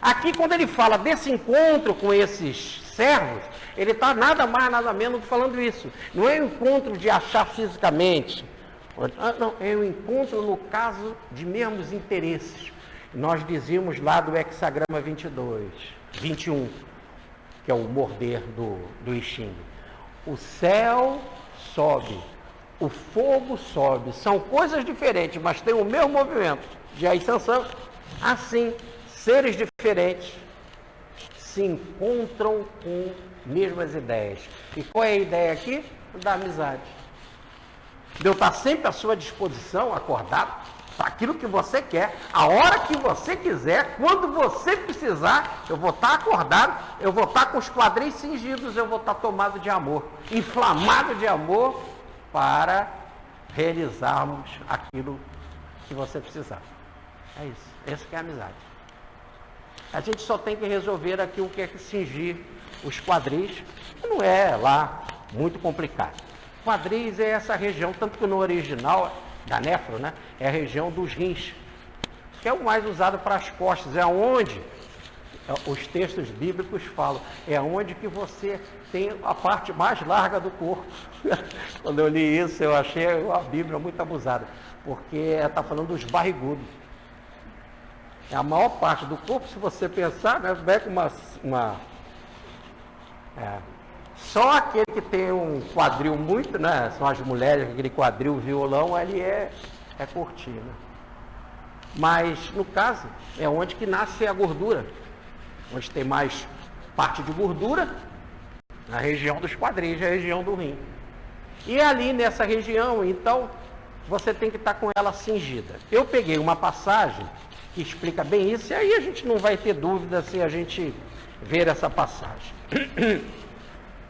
Aqui, quando ele fala desse encontro com esses servos, ele está nada mais, nada menos falando isso. Não é um encontro de achar fisicamente. Não, é um encontro no caso de mesmos interesses. Nós dizíamos lá do hexagrama 21, que é o morder do Xing. O céu sobe, o fogo sobe. São coisas diferentes, mas tem o mesmo movimento de ascensão. Assim, seres diferentes se encontram com mesmas ideias. E qual é a ideia aqui? Da amizade. Deus está sempre à sua disposição, acordado, para aquilo que você quer, a hora que você quiser, quando você precisar. Eu vou estar acordado, eu vou estar com os quadris cingidos, eu vou estar tomado de amor, inflamado de amor, para realizarmos aquilo que você precisar. É isso, essa que é a amizade. A gente só tem que resolver aqui o que é que cingir os quadris, que não é lá muito complicado. Quadris é essa região, tanto que no original da nefro, né, é a região dos rins, que é o mais usado para as costas, é onde os textos bíblicos falam, é onde que você tem a parte mais larga do corpo. Quando eu li isso, eu achei a Bíblia muito abusada, porque está falando dos barrigudos. É a maior parte do corpo, se você pensar, né, vai com só aquele que tem um quadril muito, né? São as mulheres, aquele quadril violão, ali é cortina. Mas, no caso, é onde que nasce a gordura. Onde tem mais parte de gordura, na região dos quadris, a região do rim. E ali nessa região, então, você tem que estar com ela cingida. Eu peguei uma passagem que explica bem isso, e aí a gente não vai ter dúvida se a gente ver essa passagem.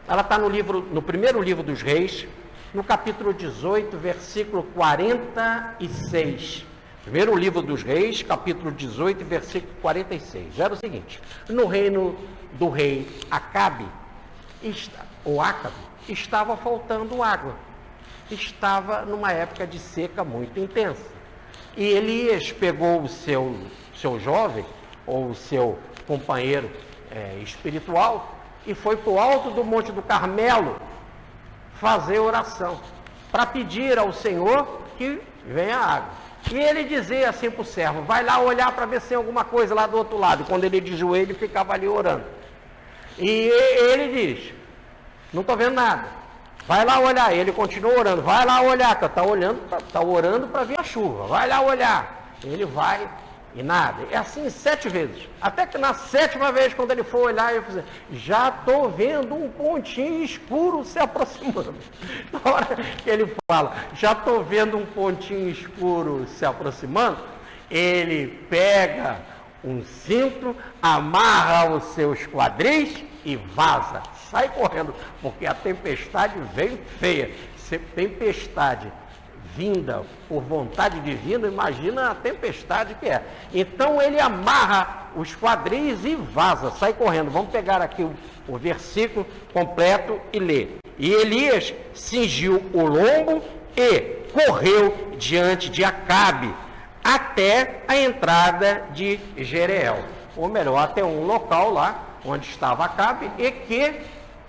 Ela está no primeiro livro dos Reis, no capítulo 18, versículo 46. Primeiro livro dos Reis, capítulo 18, versículo 46. Era o seguinte: no reino do rei Acabe, estava faltando água. Estava numa época de seca muito intensa. E Elias pegou o seu jovem, ou o seu companheiro espiritual, e foi para o alto do Monte do Carmelo fazer oração, para pedir ao Senhor que venha água. E ele dizia assim para o servo, vai lá olhar para ver se tem alguma coisa lá do outro lado. E quando ele de joelho, ficava ali orando. E ele diz, não estou vendo nada. Vai lá olhar. Ele continua orando. Vai lá olhar, que está orando para vir a chuva. Vai lá olhar. Ele vai e nada. É assim 7 vezes. Até que na 7ª vez, quando ele for olhar, ele fala, já estou vendo um pontinho escuro se aproximando. Na hora que ele fala, já estou vendo um pontinho escuro se aproximando, ele pega um cinto, amarra os seus quadris e vaza. Sai correndo, porque a tempestade veio feia. Se tempestade vinda por vontade divina, imagina a tempestade que é. Então ele amarra os quadris e vaza, sai correndo. Vamos pegar aqui o versículo completo e ler. E Elias cingiu o lombo e correu diante de Acabe até a entrada de Jezreel, ou melhor, até um local lá onde estava Acabe e que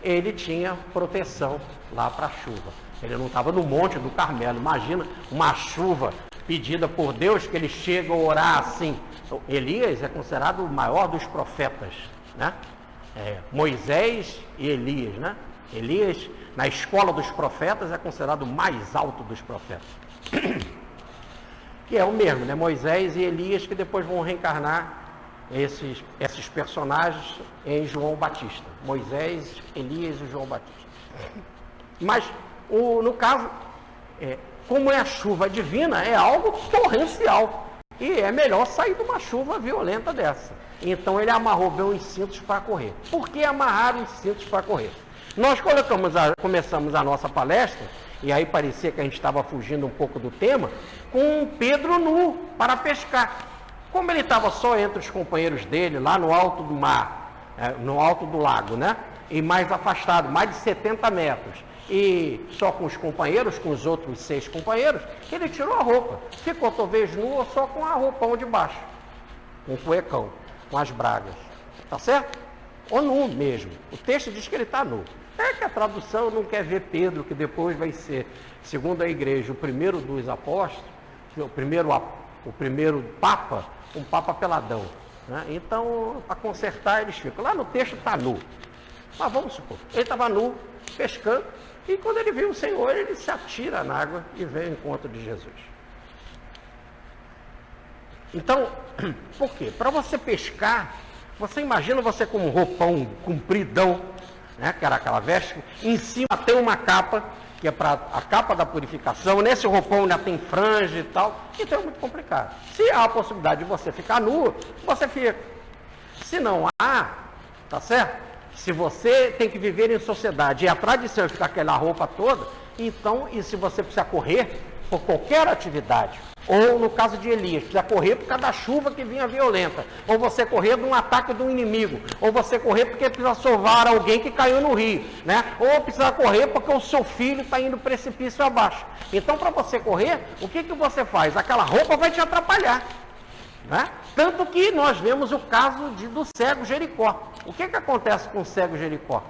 ele tinha proteção lá para a chuva. Ele não estava no Monte do Carmelo. Imagina uma chuva pedida por Deus, que ele chega a orar assim. Então, Elias é considerado o maior dos profetas, né? Moisés e Elias, né? Elias, na escola dos profetas, é considerado o mais alto dos profetas. Que é o mesmo, né? Moisés e Elias, que depois vão reencarnar esses personagens em João Batista. Moisés, Elias e João Batista. Mas, no caso, como é a chuva divina, é algo torrencial. E é melhor sair de uma chuva violenta dessa. Então ele amarrou bem os cintos para correr. Por que amarrar os cintos para correr? Nós começamos a nossa palestra, e aí parecia que a gente estava fugindo um pouco do tema, com Pedro nu para pescar. Como ele estava só entre os companheiros dele, lá no alto do mar, no alto do lago, né? E mais afastado, mais de 70 metros, e só com os companheiros, com os outros 6 companheiros, ele tirou a roupa. Ficou talvez nu ou só com a roupão de baixo, com o cuecão, com as bragas. Tá certo? Ou nu mesmo. O texto diz que ele está nu. É que a tradução não quer ver Pedro, que depois vai ser, segundo a igreja, o primeiro dos apóstolos, o primeiro papa, um papa peladão. Né? Então, para consertar, eles ficam. Lá no texto está nu. Mas vamos supor, ele estava nu, pescando, e quando ele viu o Senhor, ele se atira na água e vem ao encontro de Jesus. Então, por quê? Para você pescar, você imagina você com um roupão compridão, né, que era aquela veste, em cima tem uma capa, que é para a capa da purificação, nesse roupão ainda tem franja e tal, então é muito complicado. Se há a possibilidade de você ficar nu, você fica. Se não há, tá certo? Se você tem que viver em sociedade e a tradição é ficar aquela roupa toda, então, e se você precisa correr por qualquer atividade, ou no caso de Elias, precisa correr por causa da chuva que vinha violenta, ou você correr de um ataque de um inimigo, ou você correr porque precisa salvar alguém que caiu no rio, né? Ou precisa correr porque o seu filho está indo precipício abaixo. Então, para você correr, o que você faz? Aquela roupa vai te atrapalhar, né? Tanto que nós vemos o caso do cego Jericó. O que acontece com o cego Jericó?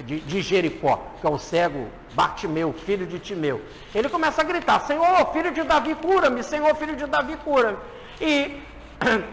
De Jericó, que é o cego Bartimeu, filho de Timeu. Ele começa a gritar, Senhor, filho de Davi, cura-me, Senhor, filho de Davi, cura-me. E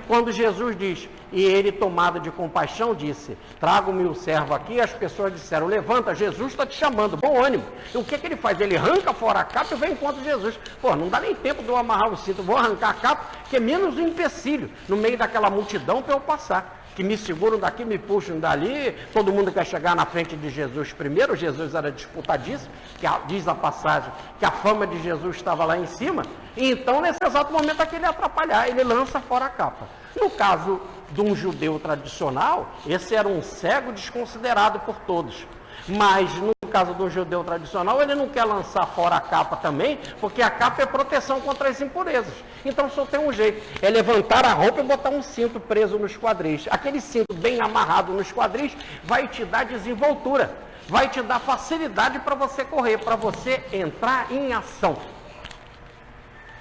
quando Jesus diz, e ele tomado de compaixão disse, trago-me o servo aqui, as pessoas disseram, levanta, Jesus está te chamando, bom ânimo. E o que ele faz? Ele arranca fora a capa e vem em encontro de Jesus. Pô, não dá nem tempo de eu amarrar o cinto, vou arrancar a capa, que é menos um empecilho no meio daquela multidão para eu passar. Que me seguram daqui, me puxam dali, todo mundo quer chegar na frente de Jesus primeiro. Jesus era disputadíssimo, que diz a passagem que a fama de Jesus estava lá em cima, e então nesse exato momento aquele atrapalhar, ele lança fora a capa. No caso de um judeu tradicional, esse era um cego desconsiderado por todos, mas no caso do judeu tradicional, ele não quer lançar fora a capa também, porque a capa é proteção contra as impurezas. Então só tem um jeito, é levantar a roupa e botar um cinto preso nos quadris. Aquele cinto bem amarrado nos quadris vai te dar desenvoltura, vai te dar facilidade para você correr, para você entrar em ação.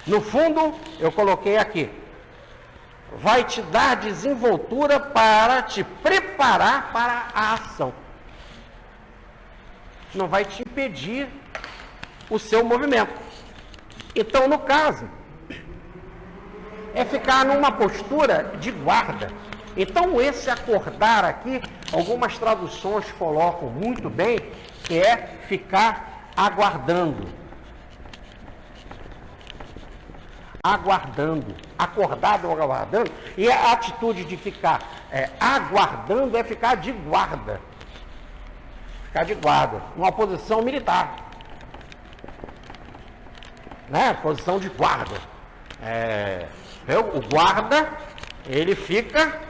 No fundo, eu coloquei aqui, vai te dar desenvoltura para te preparar para a ação. Não vai te impedir o seu movimento. Então, no caso, é ficar numa postura de guarda. Então, esse acordar aqui, algumas traduções colocam muito bem, que é ficar aguardando, acordado ou aguardando, e a atitude de ficar aguardando é ficar de guarda, numa posição militar, né? Posição de guarda. O guarda, ele fica,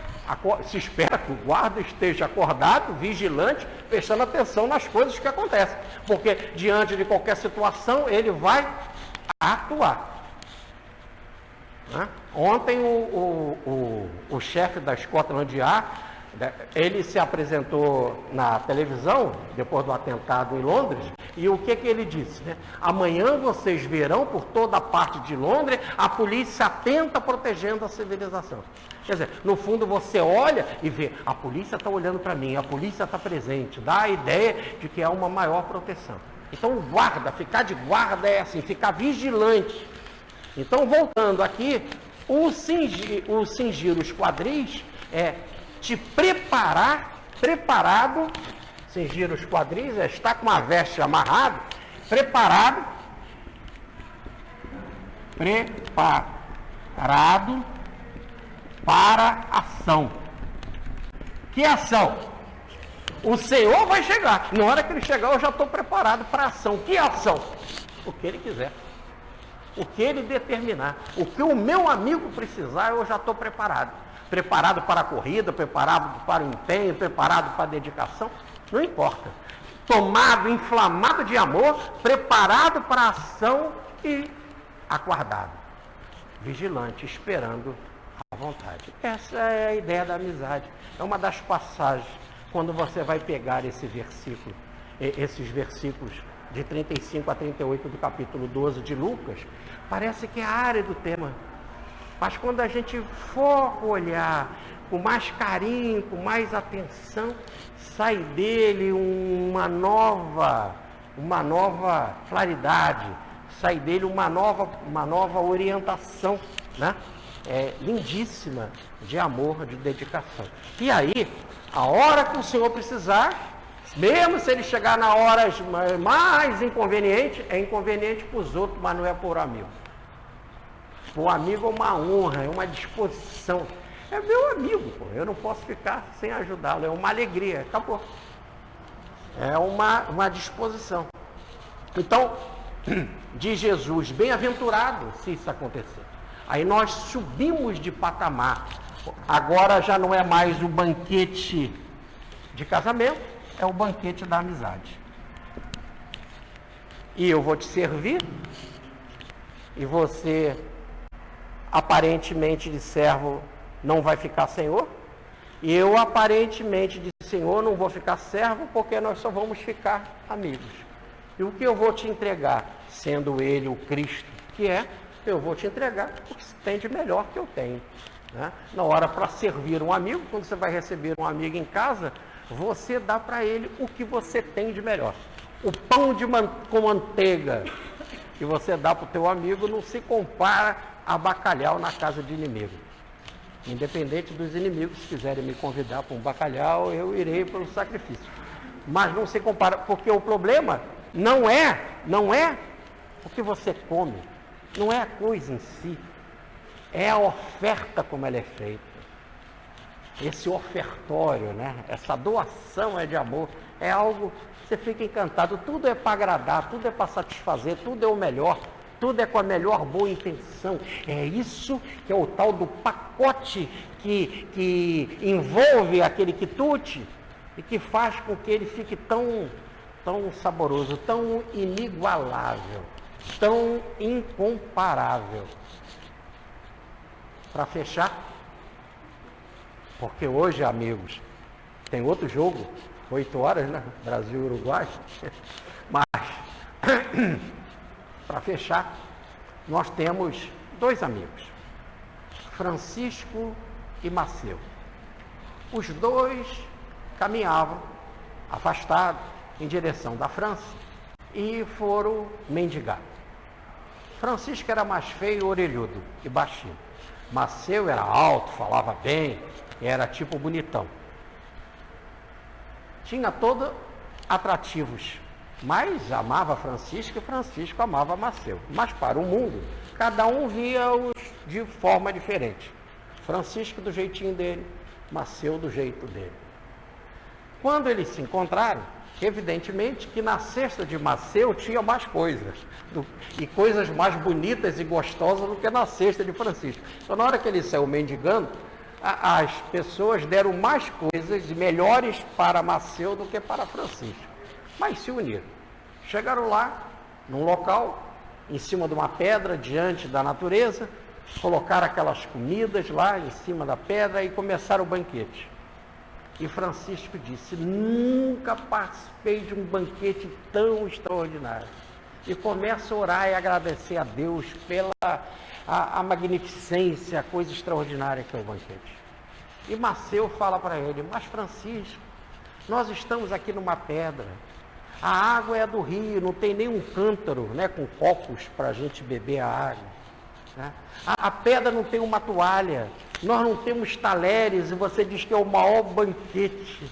se espera que o guarda esteja acordado, vigilante, prestando atenção nas coisas que acontecem, porque diante de qualquer situação ele vai atuar. Ontem o chefe da Scotland Yard, ele se apresentou na televisão depois do atentado em Londres, e o que ele disse, né? Amanhã vocês verão por toda a parte de Londres a polícia atenta protegendo a civilização. Quer dizer, no fundo você olha e vê, a polícia está olhando para mim, a polícia está presente, dá a ideia de que há uma maior proteção. Então o guarda, ficar de guarda é assim, ficar vigilante. Então, voltando aqui, o cingir os quadris é te preparado, cingir os quadris é estar com uma veste amarrado, preparado para ação. Que ação? O Senhor vai chegar. Na hora que ele chegar, eu já estou preparado para ação. Que ação? O que ele quiser. O que ele determinar, o que o meu amigo precisar, eu já estou preparado. Preparado para a corrida, preparado para o empenho, preparado para a dedicação, não importa. Tomado, inflamado de amor, preparado para a ação e aguardado. Vigilante, esperando à vontade. Essa é a ideia da amizade. É uma das passagens, quando você vai pegar esses versículos de 35 a 38 do capítulo 12 de Lucas, parece que é a área do tema. Mas quando a gente for olhar com mais carinho, com mais atenção, sai dele uma nova claridade, sai dele uma nova orientação, né? Lindíssima de amor, de dedicação. E aí, a hora que o Senhor precisar, mesmo se ele chegar na hora mais inconveniente, é inconveniente para os outros, mas não é por amigo. Para o amigo é uma honra, é uma disposição. É meu amigo, pô. Eu não posso ficar sem ajudá-lo, é uma alegria, acabou. É uma disposição. Então, diz Jesus, bem-aventurado se isso acontecer. Aí nós subimos de patamar. Agora já não é mais o banquete de casamento, é o banquete da amizade. E eu vou te servir, e você, aparentemente de servo, não vai ficar senhor, e eu, aparentemente de senhor, não vou ficar servo, porque nós só vamos ficar amigos. E o que eu vou te entregar, sendo ele o Cristo que é, eu vou te entregar o que se tem de melhor que eu tenho, né? Na hora para servir um amigo, quando você vai receber um amigo em casa, você dá para ele o que você tem de melhor. O pão com manteiga que você dá para o teu amigo não se compara a bacalhau na casa de inimigo. Independente dos inimigos, se quiserem me convidar para um bacalhau, eu irei pelo sacrifício. Mas não se compara, porque o problema não é o que você come, não é a coisa em si, é a oferta como ela é feita. Esse ofertório, né? Essa doação é de amor, é algo que você fica encantado. Tudo é para agradar, tudo é para satisfazer, tudo é o melhor, tudo é com a melhor boa intenção. É isso que é o tal do pacote que envolve aquele quitute e que faz com que ele fique tão saboroso, tão inigualável, tão incomparável. Para fechar, porque hoje, amigos, tem outro jogo, 8 horas, né? Brasil e Uruguai. Mas, para fechar, nós temos 2 amigos, Francisco e Maceu. Os 2 caminhavam afastados em direção da França e foram mendigar. Francisco era mais feio, orelhudo e baixinho. Maceu era alto, falava bem, era tipo bonitão. Tinha todos atrativos mas amava Francisco e Francisco amava Maceu. Mas para o mundo, cada um via-os de forma diferente. Francisco do jeitinho dele, Maceu do jeito dele. Quando eles se encontraram, evidentemente que na cesta de Maceu tinha mais coisas, e coisas mais bonitas e gostosas do que na cesta de Francisco. Então, na hora que ele saiu mendigando, as pessoas deram mais coisas e melhores para Maceu do que para Francisco. Mas se uniram. Chegaram lá, num local, em cima de uma pedra, diante da natureza, colocaram aquelas comidas lá em cima da pedra e começaram o banquete. E Francisco disse: nunca participei de um banquete tão extraordinário. E começa a orar e agradecer a Deus pela a magnificência, a coisa extraordinária que é o banquete. E Maceu fala para ele: mas Francisco, nós estamos aqui numa pedra, a água é do rio, não tem nenhum cântaro, né, com copos para a gente beber a água, né? A pedra não tem uma toalha, nós não temos talheres, e você diz que é o maior banquete.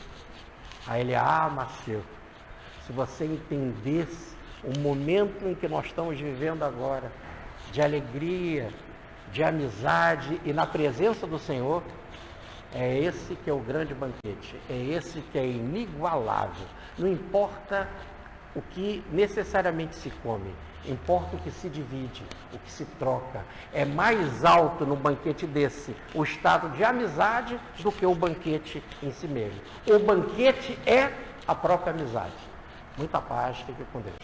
Aí ele: ah, Maceu, se você entendesse o momento em que nós estamos vivendo agora, de alegria, de amizade e na presença do Senhor, é esse que é o grande banquete, é esse que é inigualável. Não importa o que necessariamente se come, importa o que se divide, o que se troca. É mais alto no banquete desse o estado de amizade do que o banquete em si mesmo. O banquete é a própria amizade. Muita paz, fique com Deus.